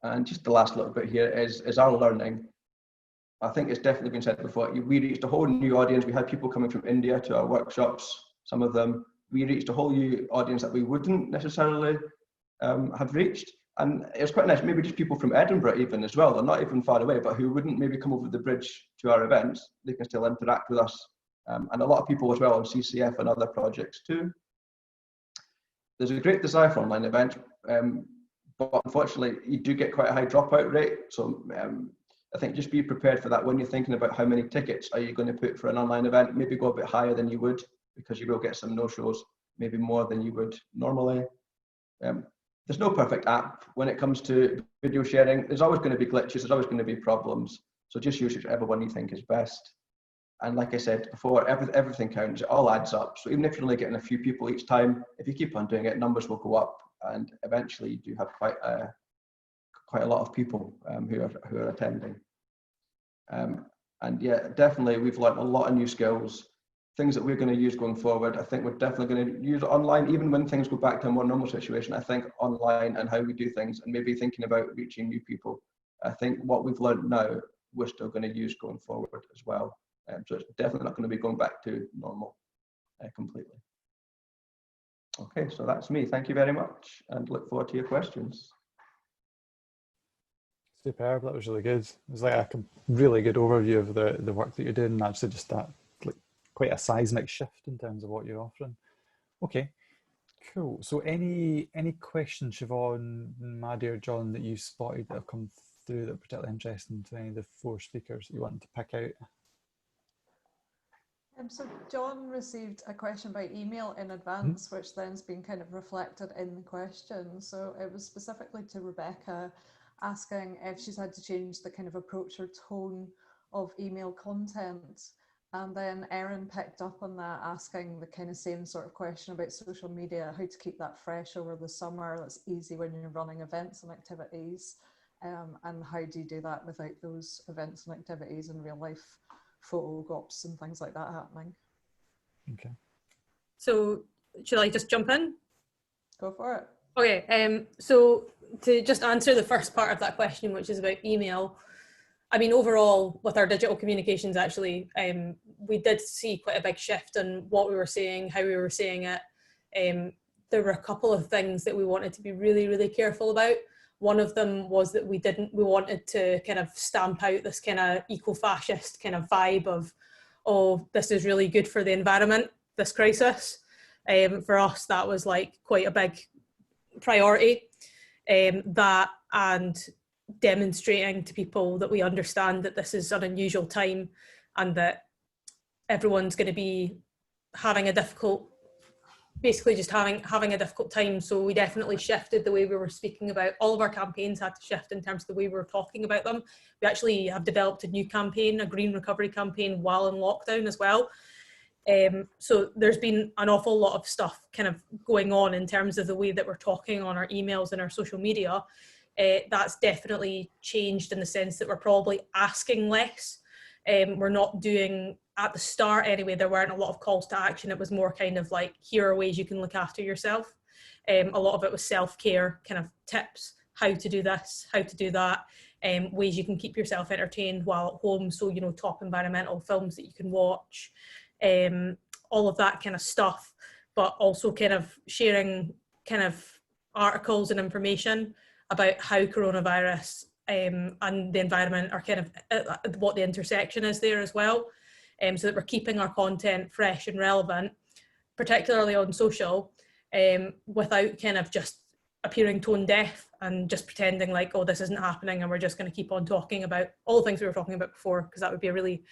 And just the last little bit here is our learning. I think it's definitely been said before, we reached a whole new audience. We had people coming from India to our workshops, some of them. We reached a whole new audience that we wouldn't necessarily have reached. And it was quite nice, maybe just people from Edinburgh even as well. They're not even far away, but who wouldn't maybe come over the bridge to our events. They can still interact with us. And a lot of people as well on CCF and other projects too. There's a great desire for online events, but unfortunately you do get quite a high dropout rate. So I think just be prepared for that when you're thinking about how many tickets are you going to put for an online event. Maybe go a bit higher than you would, because you will get some no-shows, maybe more than you would normally. There's no perfect app when it comes to video sharing. There's always going to be glitches, there's always going to be problems. So just use whichever one you think is best. And like I said before, everything counts, it all adds up. So even if you're only getting a few people each time, if you keep on doing it, numbers will go up, and eventually you do have quite a lot of people who are attending. And yeah, definitely we've learned a lot of new skills, things that we're going to use going forward. I think we're definitely going to use online, even when things go back to a more normal situation. I think online and how we do things, and maybe thinking about reaching new people, I think what we've learned now, we're still going to use going forward as well. So it's definitely not going to be going back to normal completely. Okay, so that's me. Thank you very much, and look forward to your questions. Superb, that was really good. It was like a really good overview of the work that you're doing, and actually just that, like, quite a seismic shift in terms of what you're offering. Okay, cool. So any questions, Siobhan, Maddie or John, that you spotted that have come through that are particularly interesting to any of the 4 speakers that you want to pick out? So John received a question by email in advance, which then's been kind of reflected in the question. So it was specifically to Rebecca, asking if she's had to change the kind of approach or tone of email content. And then Erin picked up on that, asking the kind of same sort of question about social media, how to keep that fresh over the summer. That's easy when you're running events and activities. And how do you do that without those events and activities and real life photo ops and things like that happening? Okay. So should I just jump in? Go for it. Okay, so to just answer the first part of that question, which is about email, I mean, overall, with our digital communications, actually, we did see quite a big shift in what we were saying, how we were saying it. There were a couple of things that we wanted to be really, really careful about. One of them was that we wanted to kind of stamp out this kind of eco-fascist kind of vibe of, oh, this is really good for the environment, this crisis. For us, that was like quite a big priority. That and demonstrating to people that we understand that this is an unusual time and that everyone's going to be having a difficult, basically just having a difficult time. So we definitely shifted the way we were speaking about, all of our campaigns had to shift in terms of the way we were talking about them. We actually have developed a new campaign, a green recovery campaign, while in lockdown as well. So there's been an awful lot of stuff kind of going on in terms of the way that we're talking on our emails and our social media. That's definitely changed in the sense that we're probably asking less. We're not doing, at the start anyway, there weren't a lot of calls to action. It was more kind of like, here are ways you can look after yourself. A lot of it was self-care kind of tips, how to do this, how to do that, ways you can keep yourself entertained while at home. So, you know, top environmental films that you can watch, all of that kind of stuff, but also kind of sharing kind of articles and information about how coronavirus and the environment are kind of what the intersection is there as well, so that we're keeping our content fresh and relevant, particularly on social, without kind of just appearing tone deaf and just pretending like, oh, this isn't happening and we're just going to keep on talking about all the things we were talking about before, because that would be a really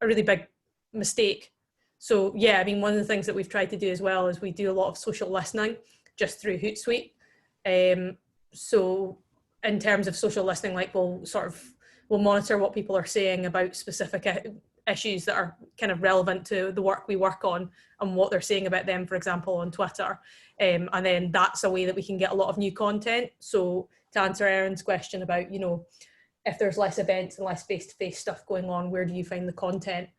big mistake. So yeah, I mean, one of the things that we've tried to do as well is we do a lot of social listening just through Hootsuite. So in terms of social listening, like we'll monitor what people are saying about specific issues that are kind of relevant to the work we work on and what they're saying about them, for example, on Twitter. And then that's a way that we can get a lot of new content. So to answer Erin's question about, you know, if there's less events and less face-to-face stuff going on, where do you find the content?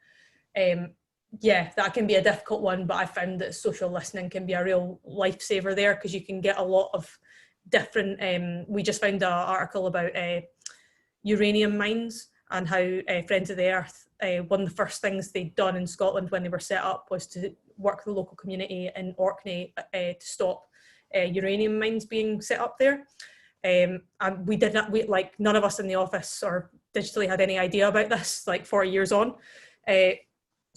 Yeah, that can be a difficult one, but I found that social listening can be a real lifesaver there, because you can get a lot of different, we just found an article about uranium mines and how Friends of the Earth, one of the first things they'd done in Scotland when they were set up was to work with the local community in Orkney to stop uranium mines being set up there. And we did not, like none of us in the office or digitally had any idea about this, like 40 years on.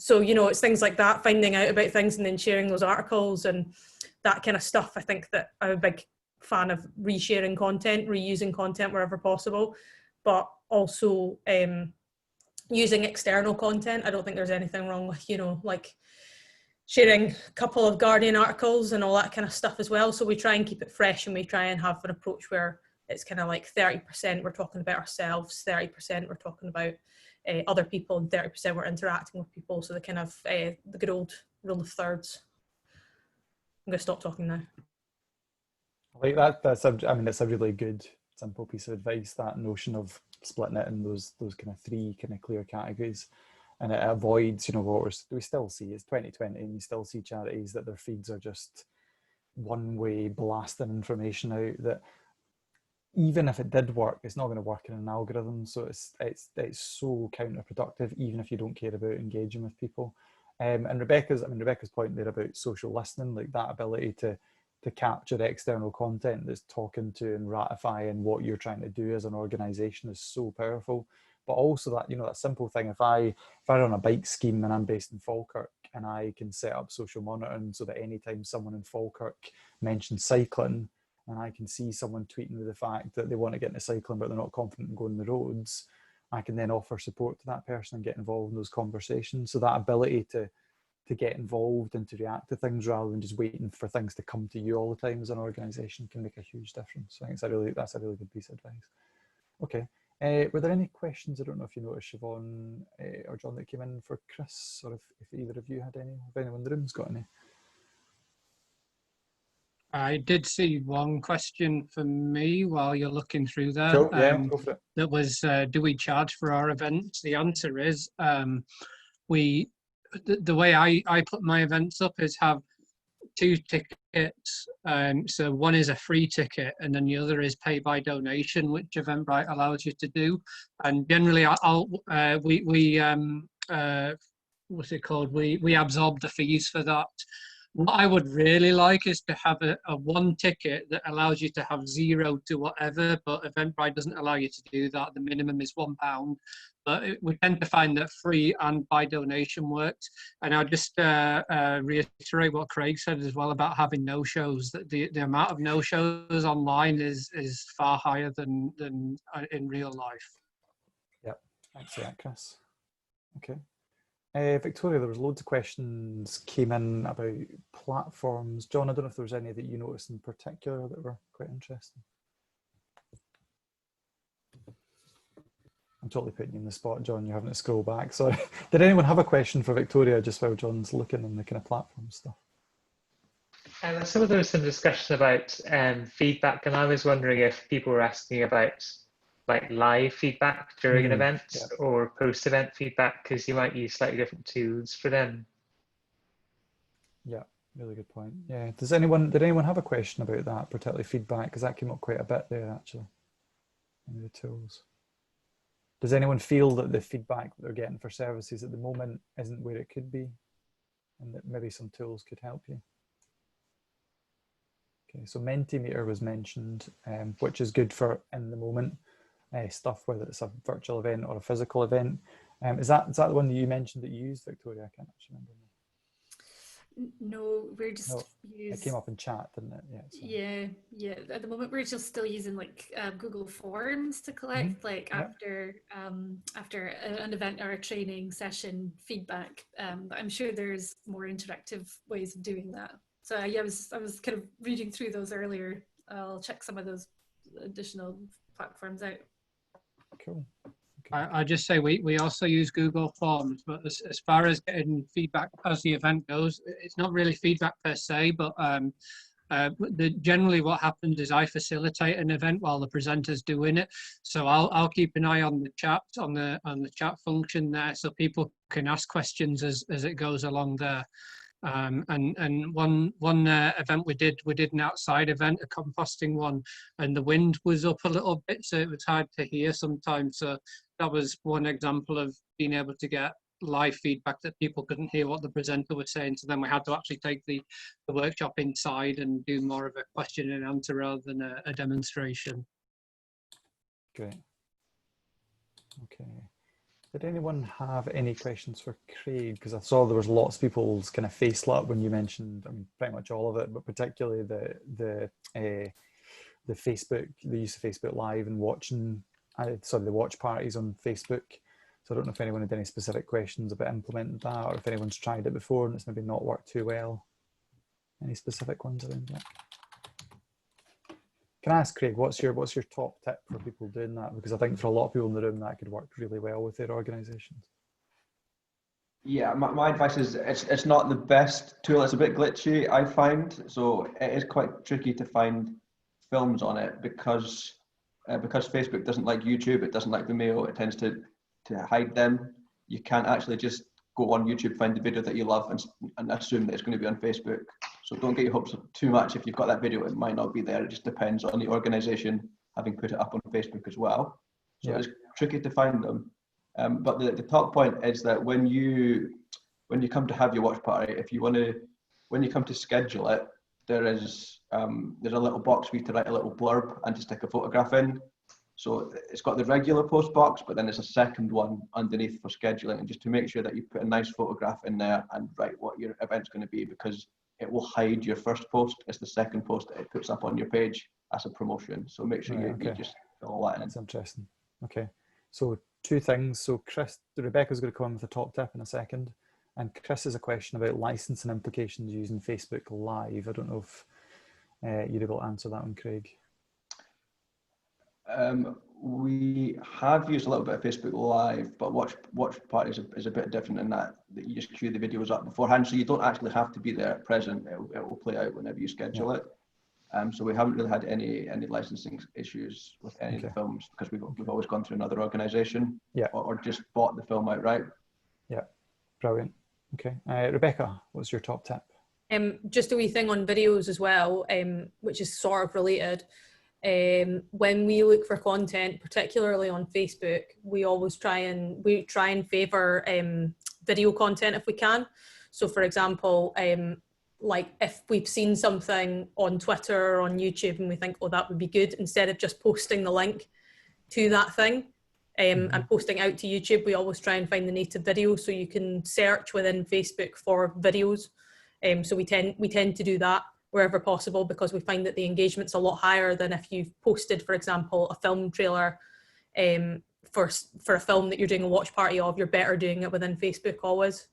So, you know, it's things like that, finding out about things and then sharing those articles and that kind of stuff. I think that I'm a big fan of resharing content, reusing content wherever possible. but also using external content. I don't think there's anything wrong with, you know, like sharing a couple of Guardian articles and all that kind of stuff as well. So we try and keep it fresh, and we try and have an approach where it's kind of like 30% we're talking about ourselves, 30% we're talking about other people, and 30% we're interacting with people. So the kind of the good old rule of thirds. I'm going to stop talking now. I like that. I mean, it's a really good, simple piece of advice, that notion of splitting it in those kind of three kind of clear categories. And it avoids, you know, what we still see. It's 2020, and you still see charities that their feeds are just one-way blasting information out that, even if it did work, it's not going to work in an algorithm. So it's so counterproductive, even if you don't care about engaging with people. And Rebecca's point there about social listening, like that ability to capture external content that's talking to and ratifying what you're trying to do as an organization, is so powerful. But also that, you know, that simple thing, if I run a bike scheme and I'm based in Falkirk, and I can set up social monitoring so that anytime someone in Falkirk mentions cycling, and I can see someone tweeting with the fact that they want to get into cycling but they're not confident in going the roads, I can then offer support to that person and get involved in those conversations. So that ability to get involved and to react to things rather than just waiting for things to come to you all the time as an organisation can make a huge difference. So I think that's a really good piece of advice. Okay, were there any questions? I don't know if you noticed, Siobhan or John, that came in for Chris, or if either of you had any, if anyone in the room's got any. I did see one question for me while you're looking through there. Cool, yeah, go for it. That was, do we charge for our events? The answer is, the way I put my events up is have 2 tickets. So one is a free ticket, and then the other is pay by donation, which Eventbrite allows you to do. And generally, what's it called? We absorb the fees for that. What I would really like is to have a one ticket that allows you to have 0 to whatever, but Eventbrite doesn't allow you to do that. The minimum is £1. But we tend to find that free and by donation works. And I'll just reiterate what Craig said as well about having no-shows. That the amount of no-shows online is far higher than in real life. Yep, thanks for that, Chris. Okay. Victoria, there was loads of questions came in about platforms. John, I don't know if there was any that you noticed in particular that were quite interesting. I'm totally putting you in the spot, John. You're having to scroll back. Sorry. Did anyone have a question for Victoria just while John's looking in the kind of platform stuff? I saw there was some discussion about feedback, and I was wondering if people were asking about like live feedback during an event, or post-event feedback, because you might use slightly different tools for them. Yeah, really good point. Yeah, did anyone have a question about that, particularly feedback? Because that came up quite a bit there actually in the tools. Does anyone feel that the feedback that they're getting for services at the moment isn't where it could be, and that maybe some tools could help you? Okay, so Mentimeter was mentioned, which is good for in the moment stuff, whether it's a virtual event or a physical event. Is that the one that you mentioned that you used, Victoria? I can't actually remember. No, we're just it came up in chat, didn't it? Yeah. At the moment, we're just still using like Google Forms to collect after an event or a training session feedback. But I'm sure there's more interactive ways of doing that. So yeah, I was kind of reading through those earlier. I'll check some of those additional platforms out. Cool. I just say we also use Google Forms, but as far as getting feedback as the event goes, it's not really feedback per se, but generally what happens is I facilitate an event while the presenter's doing it. So I'll keep an eye on the chat, on the chat function there, so people can ask questions as it goes along there. And one event we did an outside event, a composting one, and the wind was up a little bit, so it was hard to hear sometimes. So that was one example of being able to get live feedback that people couldn't hear what the presenter was saying. So then we had to actually take the workshop inside and do more of a question and answer rather than a demonstration. Great. Okay. Did anyone have any questions for Craig? Because I saw there was lots of people's kind of face lit up when you mentioned, I mean, pretty much all of it, but particularly the Facebook, the use of Facebook Live and watching the watch parties on Facebook. So I don't know if anyone had any specific questions about implementing that, or if anyone's tried it before and it's maybe not worked too well. Any specific ones around that? Can I ask Craig, what's your top tip for people doing that? Because I think for a lot of people in the room that could work really well with their organisations. Yeah, my advice is it's not the best tool. It's a bit glitchy, I find. So it is quite tricky to find films on it because Facebook doesn't like YouTube. It doesn't like Vimeo. It tends to hide them. You can't actually just go on YouTube, find the video that you love and assume that it's going to be on Facebook. So don't get your hopes up too much. If you've got that video, it might not be there. It just depends on the organisation having put it up on Facebook as well. So it's tricky to find them. But the top point is that when you come to have your watch party, when you come to schedule it, there's a little box for you to write a little blurb and to stick a photograph in. So it's got the regular post box, but then there's a second one underneath for scheduling, and just to make sure that you put a nice photograph in there and write what your event's going to be, because it will hide your first post. It's the second post that it puts up on your page as a promotion. So make sure you just fill all that in. That's interesting. Okay, so 2 things. So Rebecca's going to come in with a top tip in a second, and Chris has a question about licensing implications using Facebook Live. I don't know if you're able to answer that one, Craig. We have used a little bit of Facebook Live, but watch parties is a bit different in that you just queue the videos up beforehand, so you don't actually have to be there present. It will play out whenever you schedule it. So we haven't really had any licensing issues with any of the films, because we've always gone through another organisation, or just bought the film outright. Yeah, brilliant. Okay, Rebecca, what's your top tip? Just a wee thing on videos as well, which is sort of related. When we look for content, particularly on Facebook, we always try and favour video content if we can. So for example, like if we've seen something on Twitter or on YouTube and we think, oh, that would be good, instead of just posting the link to that thing and posting out to YouTube, we always try and find the native video, so you can search within Facebook for videos. So we tend to do that wherever possible, because we find that the engagement's a lot higher than if you've posted, for example, a film trailer for a film that you're doing a watch party of. You're better doing it within Facebook always.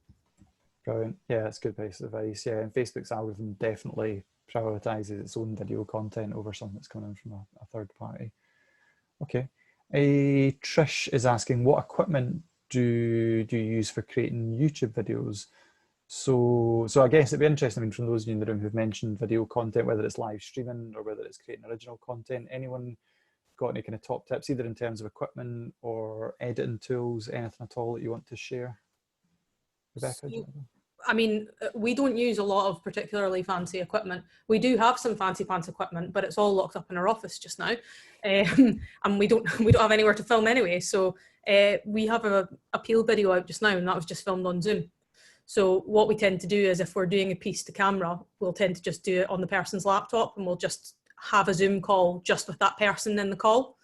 Brilliant. Yeah, that's good piece of advice. Yeah, and Facebook's algorithm definitely prioritises its own video content over something that's coming in from a third party. Okay. Trish is asking, what equipment do you use for creating YouTube videos? So I guess it'd be interesting, I mean, from those of you in the room who've mentioned video content, whether it's live streaming or whether it's creating original content, anyone got any kind of top tips, either in terms of equipment or editing tools, anything at all that you want to share? Rebecca? I mean, we don't use a lot of particularly fancy equipment. We do have some fancy pants equipment, but it's all locked up in our office just now, and we don't have anywhere to film anyway. So we have a appeal video out just now, and that was just filmed on Zoom. So what we tend to do is, if we're doing a piece to camera, we'll tend to just do it on the person's laptop, and we'll just have a Zoom call just with that person in the call.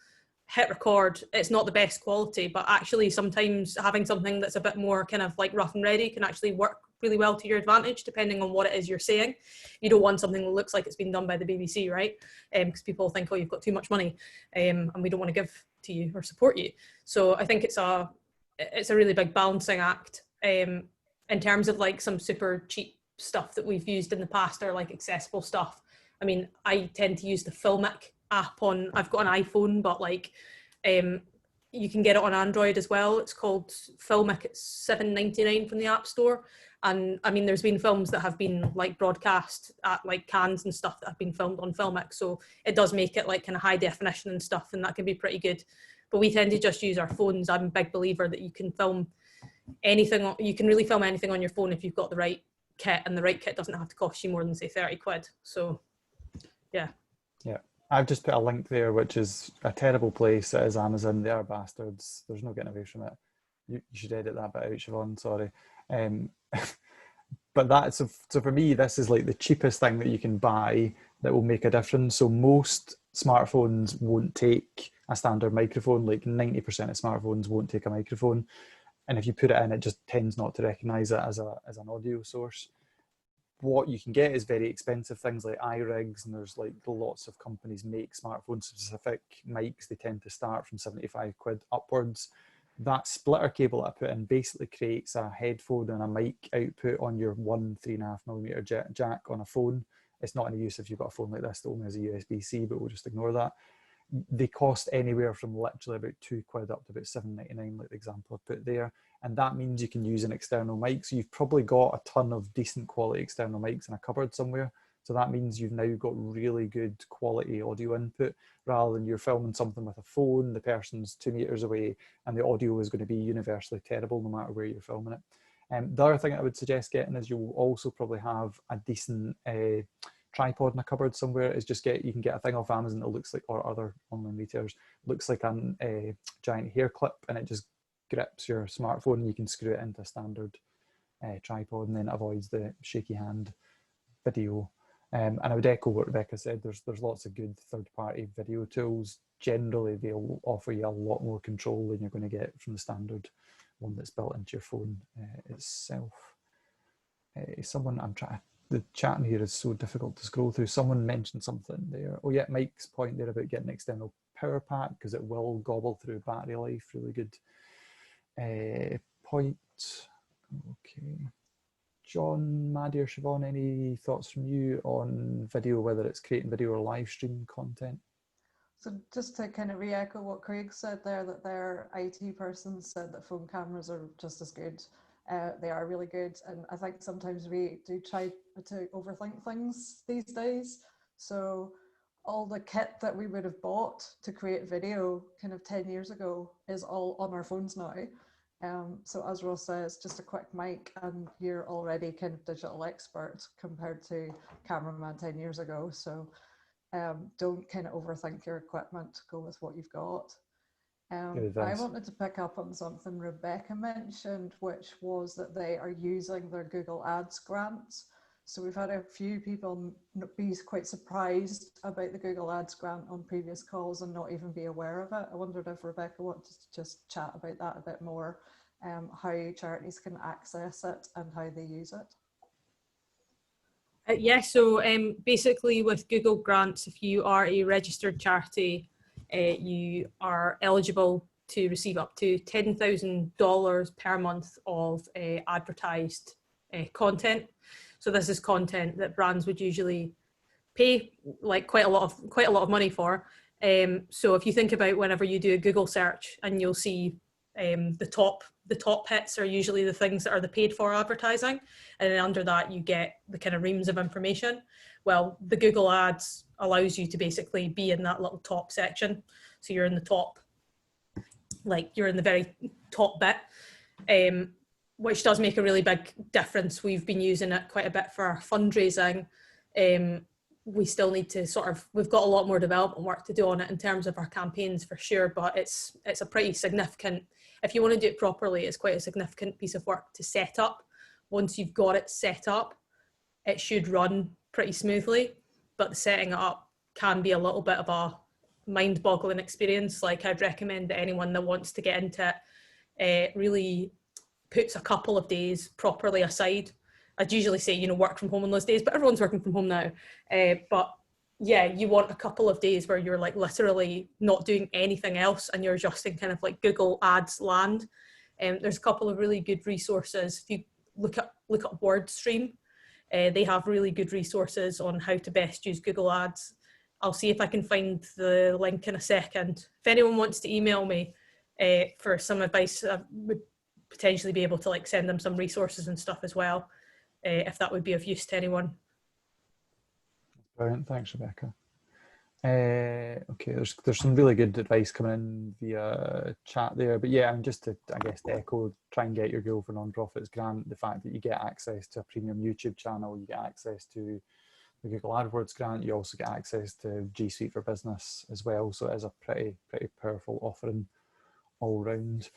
Hit record. It's not the best quality, but actually sometimes having something that's a bit more kind of like rough and ready can actually work really well to your advantage, depending on what it is you're saying. You don't want something that looks like it's been done by the BBC, right? Because people think, oh, you've got too much money, and we don't want to give to you or support you. So I think it's a really big balancing act. In terms of like some super cheap stuff that we've used in the past, or like accessible stuff, I mean, I tend to use the Filmic app I've got an iPhone, but like you can get it on Android as well. It's called Filmic. It's $7.99 from the App Store. And I mean, there's been films that have been like broadcast at like Cannes and stuff that have been filmed on Filmic. So it does make it like kind of high definition and stuff, and that can be pretty good. But we tend to just use our phones. I'm a big believer that you can film anything. You can really film anything on your phone if you've got the right kit, and the right kit doesn't have to cost you more than say 30 quid. So yeah. Yeah. I've just put a link there, which is a terrible place. It is Amazon. They are bastards. There's no getting away from it. You should edit that bit out, Siobhan, sorry. But that's, so for me, this is like the cheapest thing that you can buy that will make a difference. So most smartphones won't take a standard microphone. Like 90% of smartphones won't take a microphone. And if you put it in, it just tends not to recognize it as an audio source. what you can get is very expensive things like iRigs, and there's like lots of companies make smartphone specific mics. They tend to start from 75 quid upwards. That splitter cable I put in basically creates a headphone and a mic output on your 3.5mm jack on a phone. It's not any use if you've got a phone like this that only has a USB-C, but we'll just ignore that. They cost anywhere from literally about £2 up to about £7.99, like the example I put there. And that means you can use an external mic. So you've probably got a ton of decent quality external mics in a cupboard somewhere. So that means you've now got really good quality audio input, rather than you're filming something with a phone, the person's 2 meters away, and the audio is going to be universally terrible no matter where you're filming it. The other thing I would suggest getting is you'll also probably have a decent tripod in a cupboard somewhere. Is just you can get a thing off Amazon that looks like, or other online retailers, looks like a giant hair clip, and it just grips your smartphone, and you can screw it into a standard tripod, and then it avoids the shaky hand video. And I would echo what Rebecca said. There's lots of good third-party video tools. Generally, they'll offer you a lot more control than you're going to get from the standard one that's built into your phone itself. The chat in here is so difficult to scroll through. Someone mentioned something there. Oh yeah, Mike's point there about getting an external power pack, because it will gobble through battery life. Really good point. Okay. John, Maddie or Siobhan, any thoughts from you on video, whether it's creating video or live stream content? So just to kind of re-echo what Craig said there, that their IT person said that phone cameras are just as good. They are really good. And I think sometimes we do try to overthink things these days. So all the kit that we would have bought to create video kind of 10 years ago is all on our phones now. So as Ross says, just a quick mic and you're already kind of digital expert compared to cameraman 10 years ago. So don't kind of overthink your equipment, go with what you've got. I wanted to pick up on something Rebecca mentioned, which was that they are using their Google Ads grants. So we've had a few people be quite surprised about the Google Ads grant on previous calls and not even be aware of it. I wondered if Rebecca wanted to just chat about that a bit more, how charities can access it and how they use it. Yeah, so basically with Google Grants, if you are a registered charity, you are eligible to receive up to $10,000 per month of advertised content. So this is content that brands would usually pay like quite a lot of money for. So if you think about whenever you do a Google search, and you'll see the top hits are usually the things that are the paid for advertising, and then under that you get the kind of reams of information. Well, the Google Ads allows you to basically be in that little top section. So you're in the top, like you're in the very top bit, which does make a really big difference. We've been using it quite a bit for our fundraising. We still need to we've got a lot more development work to do on it in terms of our campaigns for sure, but it's a pretty significant, if you want to do it properly, it's quite a significant piece of work to set up. Once you've got it set up, it should run pretty smoothly, but the setting it up can be a little bit of a mind-boggling experience. Like I'd recommend that anyone that wants to get into it really puts a couple of days properly aside. I'd usually say, work from home on those days, but everyone's working from home now. But yeah, you want a couple of days where you're like literally not doing anything else and you're just in kind of like Google Ads land. There's a couple of really good resources. If you look up WordStream, they have really good resources on how to best use Google Ads. I'll see if I can find the link in a second. If anyone wants to email me for some advice, I would potentially be able to like send them some resources and stuff as well, if that would be of use to anyone. Brilliant, thanks Rebecca. Okay, there's some really good advice coming in via chat there, but yeah, just to, I guess, to echo, try and get your Google for Nonprofits grant, the fact that you get access to a premium YouTube channel, you get access to the Google AdWords grant, you also get access to G Suite for Business as well, so it is a pretty powerful offering all round.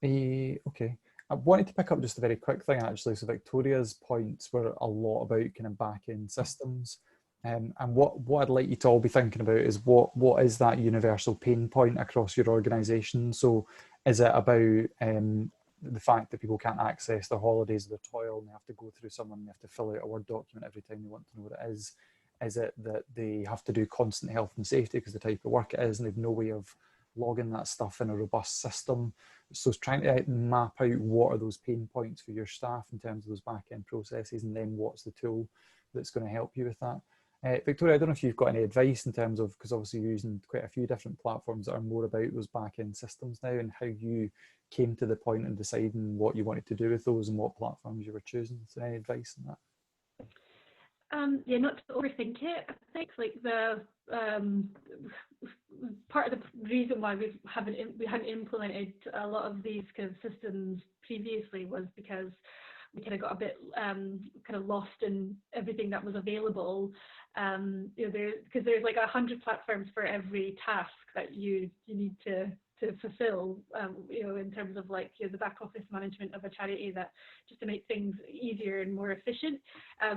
Okay, I wanted to pick up just a very quick thing actually. So Victoria's points were a lot about kind of back-end systems. And what I'd like you to all be thinking about is what is that universal pain point across your organisation? So is it about the fact that people can't access their holidays or their toil, and they have to go through someone, they have to fill out a Word document every time they want to know what it is. Is it that they have to do constant health and safety because the type of work it is, and they've no way of logging that stuff in a robust system? So it's trying to map out what are those pain points for your staff in terms of those back-end processes, and then what's the tool that's going to help you with that. Victoria, I don't know if you've got any advice in terms of, because obviously you're using quite a few different platforms that are more about those back-end systems now, and how you came to the point in deciding what you wanted to do with those and what platforms you were choosing. So any advice on that? Yeah, not to overthink it. I think like the part of the reason why we hadn't implemented a lot of these kind of systems previously was because we kind of got a bit kind of lost in everything that was available. You know, because there's like 100 platforms for every task that you need to fulfill, you know, in terms of like, you know, the back office management of a charity, that just to make things easier and more efficient.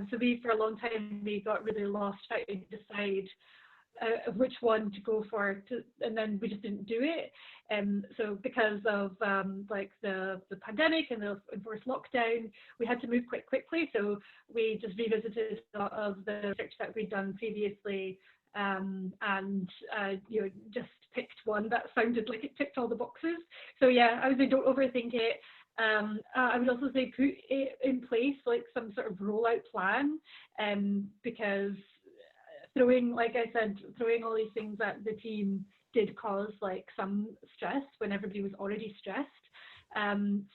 So for a long time, we got really lost trying to decide which one to go for, and then we just didn't do it. So because of like the pandemic and the enforced lockdown, we had to move quite quickly. So we just revisited a lot of the research that we'd done previously, and you know, just picked one that sounded like it ticked all the boxes. So yeah, I would say don't overthink it. I would also say put it in place, like some sort of rollout plan, because throwing, like I said, throwing all these things at the team did cause like some stress when everybody was already stressed.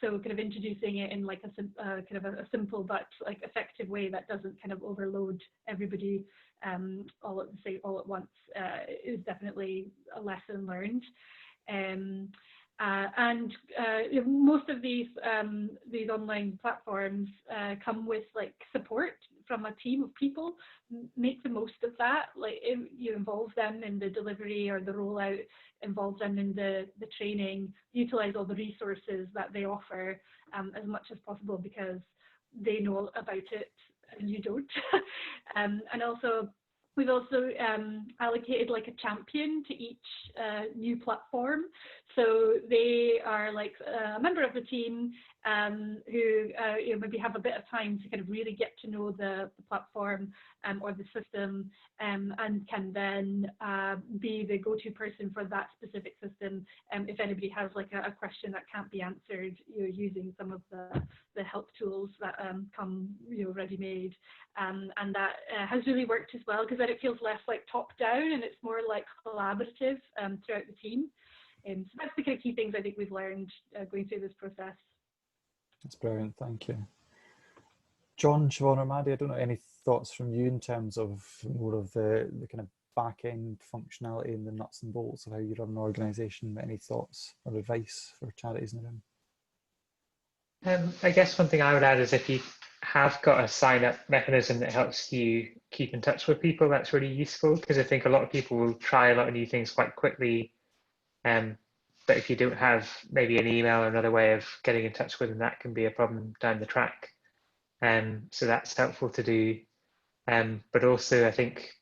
So kind of introducing it in like kind of a simple but like effective way that doesn't kind of overload everybody all at once is definitely a lesson learned. And you know, most of these online platforms come with like support from a team of people. Make the most of that. Like you involve them in the delivery or the rollout, involve them in the training, utilize all the resources that they offer as much as possible, because they know about it and you don't. And also, we've also allocated like a champion to each new platform. So they are like a member of the team who you know, maybe have a bit of time to kind of really get to know the platform or the system, and can then be the go-to person for that specific system if anybody has like a question that can't be answered, you know, using some of the help tools that come, you know, ready-made. And that has really worked as well, because then it feels less like top-down and it's more like collaborative throughout the team. So that's the kind of key things I think we've learned going through this process. That's brilliant, thank you. John, Siobhan or Maddie, I don't know, any thoughts from you in terms of more of the kind of back-end functionality and the nuts and bolts of how you run an organisation? Any thoughts or advice for charities in the room? I guess one thing I would add is if you have got a sign-up mechanism that helps you keep in touch with people, that's really useful, because I think a lot of people will try a lot of new things quite quickly. But if you don't have maybe an email or another way of getting in touch with them, that can be a problem down the track. So that's helpful to do. But also I think,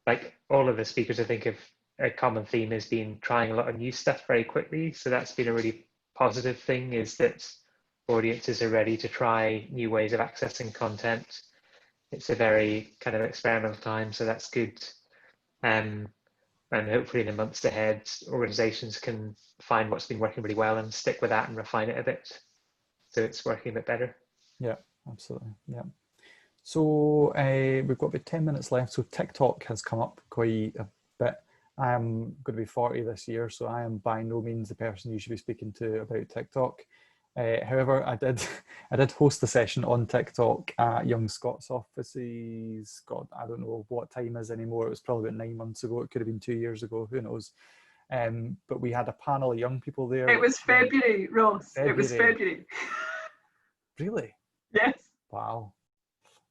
like all of the speakers, I think of a common theme has been trying a lot of new stuff very quickly. So that's been a really positive thing, is that audiences are ready to try new ways of accessing content. It's a very kind of experimental time, so that's good. And hopefully in the months ahead, organizations can find what's been working really well and stick with that and refine it a bit, so it's working a bit better. Yeah, absolutely. Yeah. So we've got about 10 minutes left. So TikTok has come up quite a bit. I am going to be 40 this year, so I am by no means the person you should be speaking to about TikTok. However, I did host a session on TikTok at Young Scots offices. God, I don't know what time is anymore. It was probably about 9 months ago. It could have been 2 years ago. Who knows? But we had a panel of young people there. It was February, Ross. February. It was February. Really? Yes. Wow.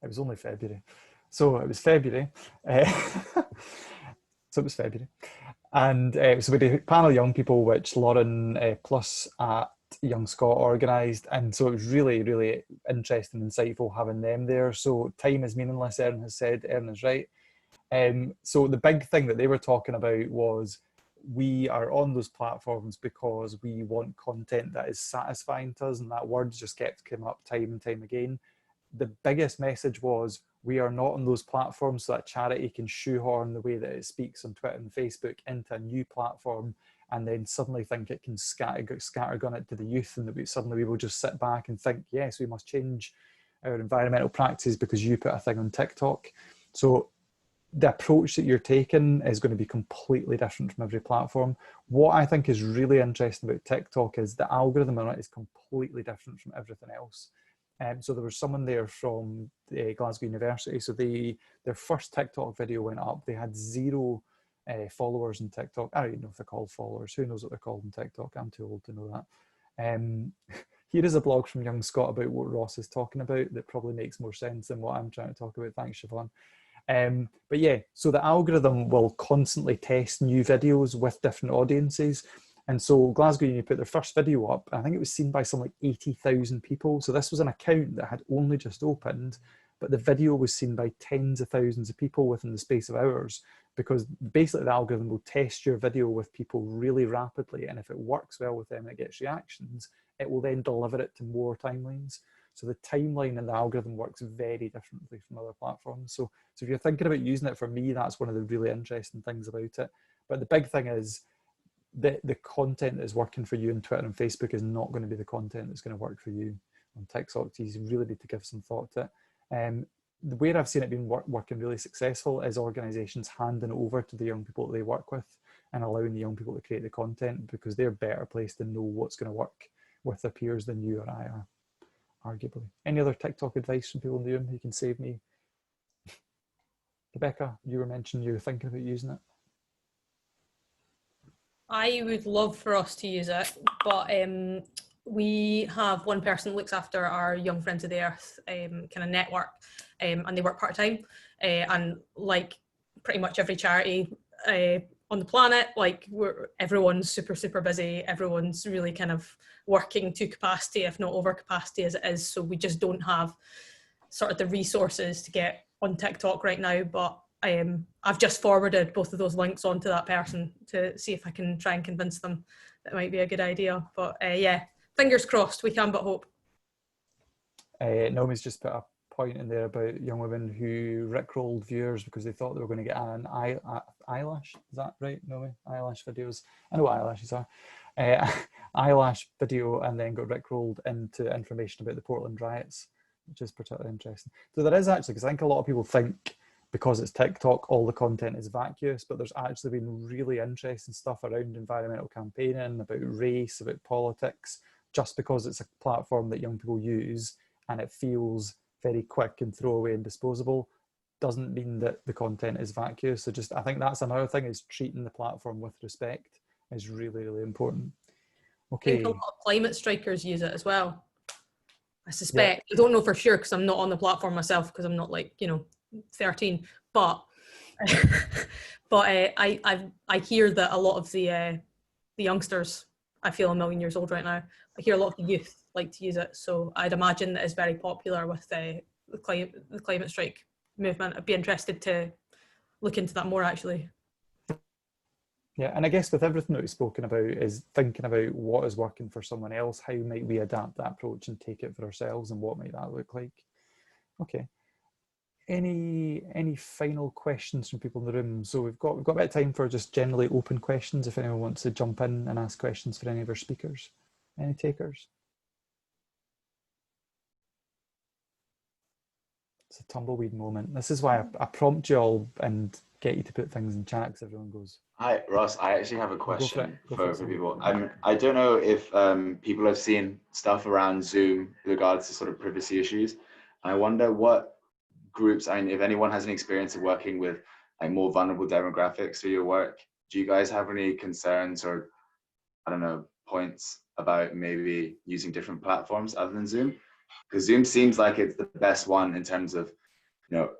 It was only February. So it was February. So it was February. And so we did a panel of young people, which Lauren Plus at Young Scot organised, and so it was really, really interesting and insightful having them there. So time is meaningless, Erin has said. Erin is right. So the big thing that they were talking about was we are on those platforms because we want content that is satisfying to us, and that word's just kept coming up time and time again. The biggest message was, we are not on those platforms so that charity can shoehorn the way that it speaks on Twitter and Facebook into a new platform, and then suddenly think it can scattergun it to the youth, and that we will just sit back and think, yes, we must change our environmental practices because you put a thing on TikTok. So the approach that you're taking is going to be completely different from every platform. What I think is really interesting about TikTok is the algorithm on it is completely different from everything else. So there was someone there from Glasgow University. So their first TikTok video went up. They had 0 followers on TikTok. I don't even know if they're called followers. Who knows what they're called on TikTok? I'm too old to know that. Here is a blog from Young Scott about what Ross is talking about that probably makes more sense than what I'm trying to talk about. Thanks, Siobhan. But yeah, so the algorithm will constantly test new videos with different audiences. And so Glasgow Uni put their first video up. I think it was seen by some like 80,000 people. So this was an account that had only just opened, but the video was seen by tens of thousands of people within the space of hours, because basically the algorithm will test your video with people really rapidly. And if it works well with them and it gets reactions, it will then deliver it to more timelines. So the timeline and the algorithm works very differently from other platforms. So if you're thinking about using it, for me, that's one of the really interesting things about it. But the big thing is the content that is working for you on Twitter and Facebook is not going to be the content that's going to work for you on TikTok. So you really need to give some thought to it. The way I've seen it being working really successful is organisations handing it over to the young people that they work with and allowing the young people to create the content, because they're better placed to know what's going to work with their peers than you or I are, arguably. Any other TikTok advice from people in the room who can save me? Rebecca, you were mentioning you were thinking about using it. I would love for us to use it, but we have one person that looks after our Young Friends of the Earth kind of network, and they work part-time, and like pretty much every charity on the planet, like everyone's super busy, everyone's really kind of working to capacity, if not over capacity as it is, so we just don't have sort of the resources to get on TikTok right now. But I've just forwarded both of those links onto that person to see if I can try and convince them that it might be a good idea. But yeah, fingers crossed, we can but hope. Naomi's just put a point in there about young women who rickrolled viewers because they thought they were going to get an eyelash. Is that right, Naomi? Eyelash videos. I know what eyelashes are. Eyelash video, and then got rickrolled into information about the Portland riots, which is particularly interesting. So there is actually, because I think a lot of people think because it's TikTok, all the content is vacuous, but there's actually been really interesting stuff around environmental campaigning, about race, about politics. Just because it's a platform that young people use and it feels very quick and throwaway and disposable, doesn't mean that the content is vacuous. So I think that's another thing, is treating the platform with respect is really, really important. Okay. I think a lot of climate strikers use it as well. I suspect. Yeah. I don't know for sure because I'm not on the platform myself, because I'm not 13, but I hear that a lot of the youngsters, I feel 1,000,000 years old right now, I hear a lot of the youth like to use it, so I'd imagine that it's very popular with the climate strike movement. I'd be interested to look into that more, actually. Yeah, and I guess with everything that we've spoken about is thinking about what is working for someone else, how might we adapt that approach and take it for ourselves, and what might that look like? Okay. Any final questions from people in the room? So we've got a bit of time for just generally open questions if anyone wants to jump in and ask questions for any of our speakers. Any takers? It's a tumbleweed moment. This is why I prompt you all and get you to put things in chat, because everyone goes. Hi, Ross. I actually have a question for people. I don't know if people have seen stuff around Zoom with regards to sort of privacy issues. I wonder what groups, if anyone has any experience of working with more vulnerable demographics for your work, do you guys have any concerns or, I don't know, points about maybe using different platforms other than Zoom? Because Zoom seems like it's the best one in terms of,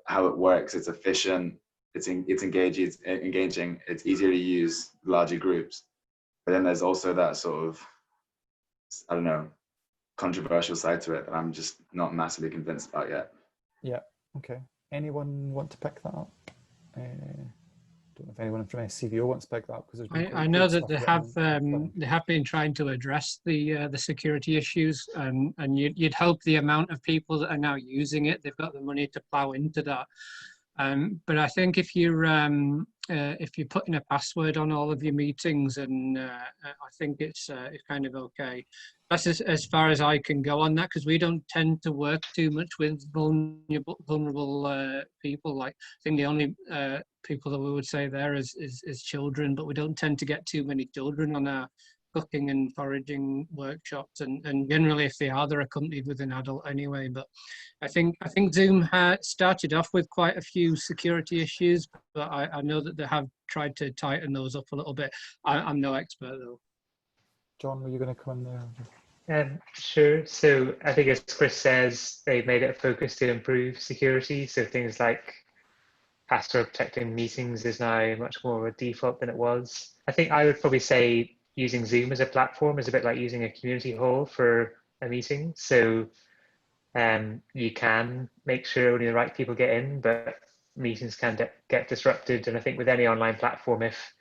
how it works. It's efficient, it's engaging, it's easier to use larger groups. But then there's also that sort of, I don't know, controversial side to it that I'm just not massively convinced about yet. Yeah. Okay. Anyone want to pick that up? don't know if anyone from SCVO wants to pick that up, because there's been quite I know good that stuff they have been trying to address the security issues, and you'd hope the amount of people that are now using it, they've got the money to plow into that. But I think if you're putting a password on all of your meetings, and I think it's kind of okay. That's as far as I can go on that, because we don't tend to work too much with vulnerable people. Like, I think the only people that we would say there is children, but we don't tend to get too many children on our cooking and foraging workshops, and generally if they are, they're accompanied with an adult anyway. But I think Zoom started off with quite a few security issues, but I know that they have tried to tighten those up a little bit. I'm no expert though. John, were you going to come in there? Sure. So I think, as Chris says, they've made it a focus to improve security. So things like password protecting meetings is now much more of a default than it was. I think I would probably say using Zoom as a platform is a bit like using a community hall for a meeting. So you can make sure only the right people get in, but meetings can get disrupted. And I think with any online platform, if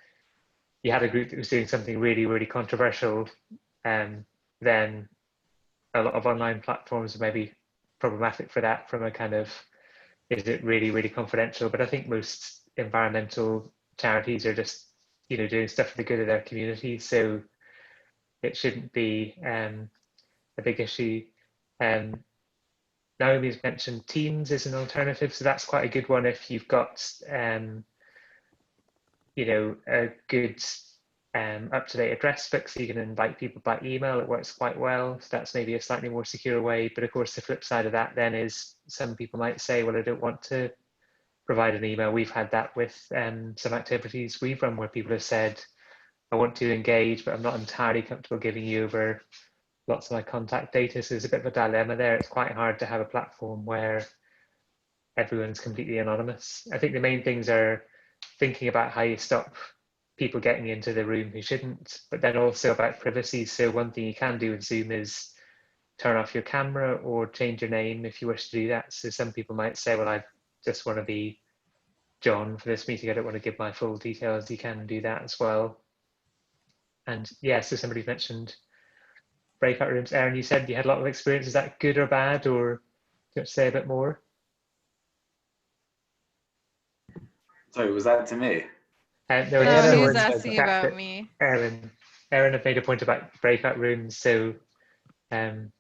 you had a group that was doing something really, really controversial, then a lot of online platforms may be problematic for that from a kind of, is it really, really confidential? But I think most environmental charities are just, doing stuff for the good of their community. So it shouldn't be a big issue. Naomi's mentioned Teams as an alternative. So that's quite a good one if you've got, a good up-to-date address book, so you can invite people by email. It works quite well. So that's maybe a slightly more secure way. But of course, the flip side of that then is some people might say, well, I don't want to provide an email. We've had that with some activities we've run where people have said, I want to engage, but I'm not entirely comfortable giving you over lots of my contact data. So there's a bit of a dilemma there. It's quite hard to have a platform where everyone's completely anonymous. I think the main things are thinking about how you stop people getting into the room who shouldn't, but then also about privacy. So one thing you can do with Zoom is turn off your camera or change your name if you wish to do that. So some people might say, well, I just want to be John for this meeting. I don't want to give my full details. You can do that as well. And yeah, so somebody mentioned breakout rooms. Erin, you said you had a lot of experience. Is that good or bad, or do you want to say a bit more? Sorry, was that to me? No, he was asking about me. Erin had made a point about breakout rooms, so do you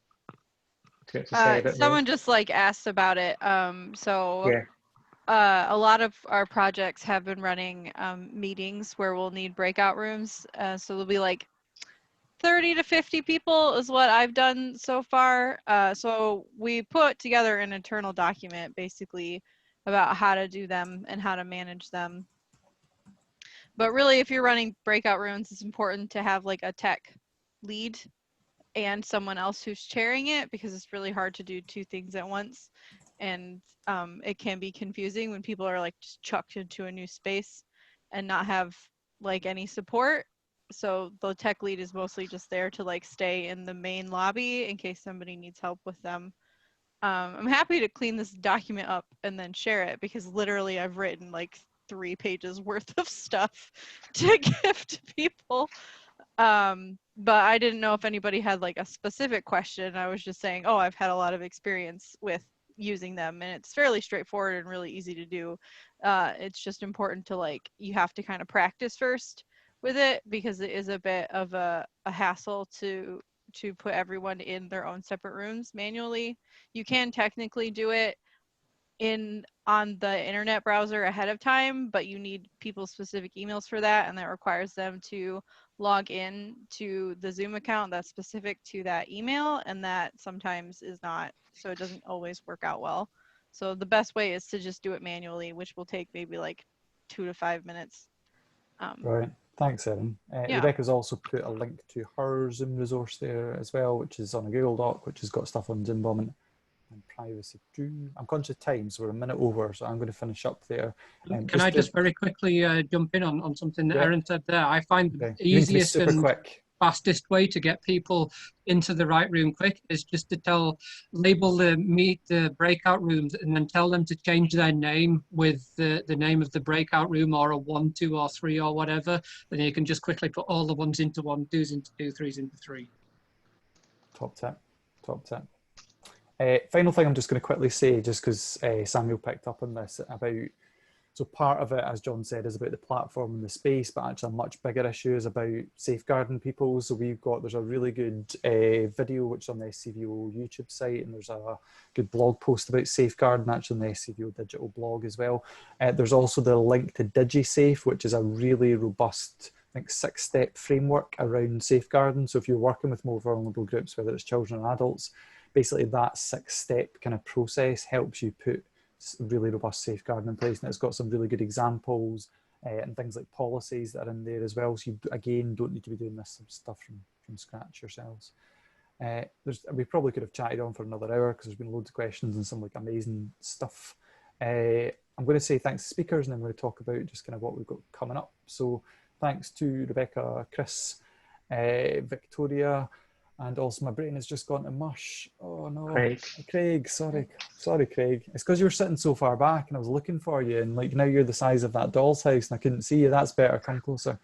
want to say a bit someone more? just asked about it. Yeah. A lot of our projects have been running meetings where we'll need breakout rooms. So there'll be 30 to 50 people is what I've done so far. So we put together an internal document basically about how to do them and how to manage them. But really, if you're running breakout rooms, it's important to have a tech lead and someone else who's chairing it, because it's really hard to do two things at once. And it can be confusing when people are just chucked into a new space and not have any support. So the tech lead is mostly just there to stay in the main lobby in case somebody needs help with them. I'm happy to clean this document up and then share it, because literally I've written 3 pages worth of stuff to give to people. But I didn't know if anybody had a specific question. I was just saying, I've had a lot of experience with using them, and it's fairly straightforward and really easy to do. It's just important to you have to kind of practice first with it, because it is a bit of a hassle to put everyone in their own separate rooms manually. You can technically do it on the internet browser ahead of time, but you need people's specific emails for that, and that requires them to log in to the Zoom account that's specific to that email, and that sometimes is not, so it doesn't always work out well. So the best way is to just do it manually, which will take maybe 2 to 5 minutes. Right, thanks, Erin. Yeah. Rebecca's also put a link to her Zoom resource there as well, which is on a Google Doc, which has got stuff on Zoom bombing and privacy too. I'm conscious of time, so we're a minute over, so I'm going to finish up there. Can I just very quickly jump in on something that Erin said there? I find the easiest super quick. fastest way to get people into the right room quick is just to label the breakout rooms and then tell them to change their name with the name of the breakout room, or a 1, 2, or 3 or whatever. Then you can just quickly put all the 1s into 1, 2s into 2, 3s into 3. Top tip, top tip. Final thing I'm just going to quickly say, just because Samuel picked up on this, about, so part of it, as John said, is about the platform and the space, but actually a much bigger issue is about safeguarding people. So there's a really good video which is on the SCVO YouTube site, and there's a good blog post about safeguarding actually on the SCVO digital blog as well. There's also the link to DigiSafe, which is a really robust, I think, 6-step framework around safeguarding. So if you're working with more vulnerable groups, whether it's children or adults, basically that 6-step kind of process helps you put really robust safeguarding in place, and it's got some really good examples and things like policies that are in there as well. So you, again, don't need to be doing this stuff from scratch yourselves. We probably could have chatted on for another hour because there's been loads of questions and some like amazing stuff. I'm going to say thanks to speakers, and then we're going to talk about just kind of what we've got coming up. So thanks to Rebecca, Chris, Victoria, and also my brain has just gone to mush. Oh no, Craig, sorry Craig. It's because you were sitting so far back and I was looking for you, and like now you're the size of that doll's house and I couldn't see you. That's better, come closer.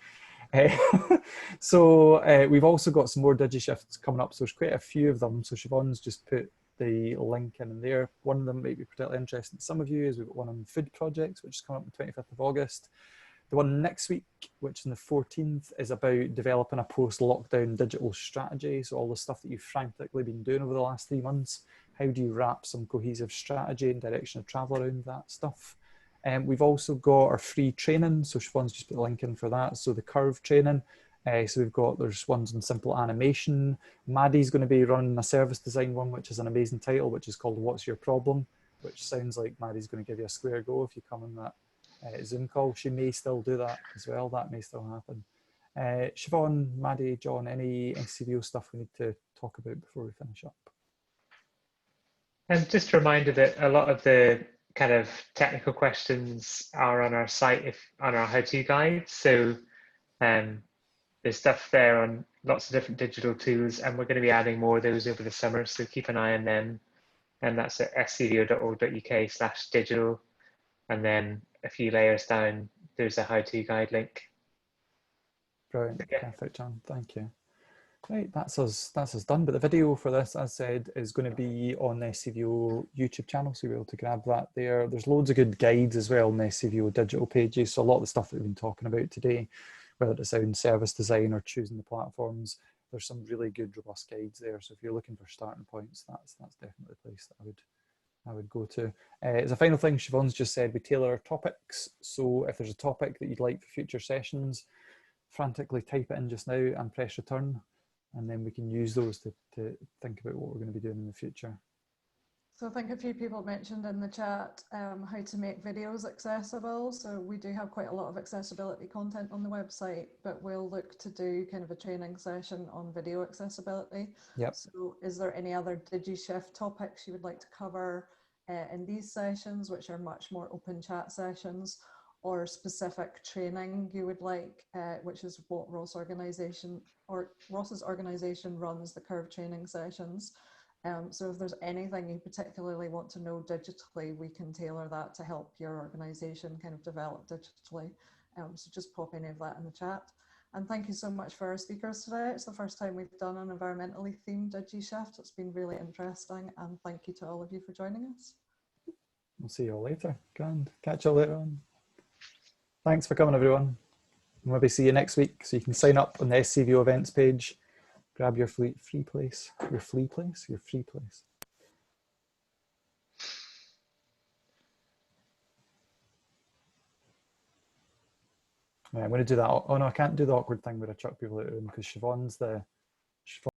So we've also got some more DigiShifts coming up, so there's quite a few of them. So Siobhan's just put the link in there. One of them might be particularly interesting to some of you is we've got one on food projects, which is coming up on the 25th of August. The one next week, which is on the 14th, is about developing a post-lockdown digital strategy. So all the stuff that you've frantically been doing over the last 3 months, how do you wrap some cohesive strategy and direction of travel around that stuff? We've also got our free training. So Siobhan's just put the link in for that. So the curve training. So there's ones on simple animation. Maddie's going to be running a service design one, which is an amazing title, which is called What's Your Problem? Which sounds like Maddie's going to give you a square go if you come on that Zoom call. She may still do that as well. That may still happen. Siobhan, Maddie, John, any SCVO stuff we need to talk about before we finish up? And just a reminder that a lot of the kind of technical questions are on our site, on our how-to guide. So there's stuff there on lots of different digital tools, and we're going to be adding more of those over the summer. So keep an eye on them. And that's at scvo.org.uk/digital. And then a few layers down, there's a how-to guide link. Brilliant, perfect, John, thank you. Right, that's us done. But the video for this, as I said, is going to be on the SCVO YouTube channel, so you'll be able to grab that there. There's loads of good guides as well on the SCVO digital pages. So a lot of the stuff that we've been talking about today, whether it's around service design or choosing the platforms, there's some really good, robust guides there. So if you're looking for starting points, that's definitely the place that I would go to. As a final thing, Siobhan's just said we tailor our topics. So if there's a topic that you'd like for future sessions, frantically type it in just now and press return, and then we can use those to think about what we're going to be doing in the future. So I think a few people mentioned in the chat how to make videos accessible. So we do have quite a lot of accessibility content on the website, but we'll look to do kind of a training session on video accessibility. Yep. So is there any other DigiShift topics you would like to cover in these sessions, which are much more open chat sessions, or specific training you would like, which is what Ross's organization runs the Curve training sessions. So if there's anything you particularly want to know digitally, we can tailor that to help your organization kind of develop digitally. So just pop any of that in the chat. And thank you so much for our speakers today. It's the first time we've done an environmentally themed DigiShift. It's been really interesting, and thank you to all of you for joining us. We'll see you all later. Grand. Catch you all later on. Thanks for coming, everyone. Maybe see you next week. So you can sign up on the SCVO events page. Grab your free place. Your free place? Your free place. Right, I'm going to do that. Oh no, I can't do the awkward thing where I chuck people out of the room because Siobhan's the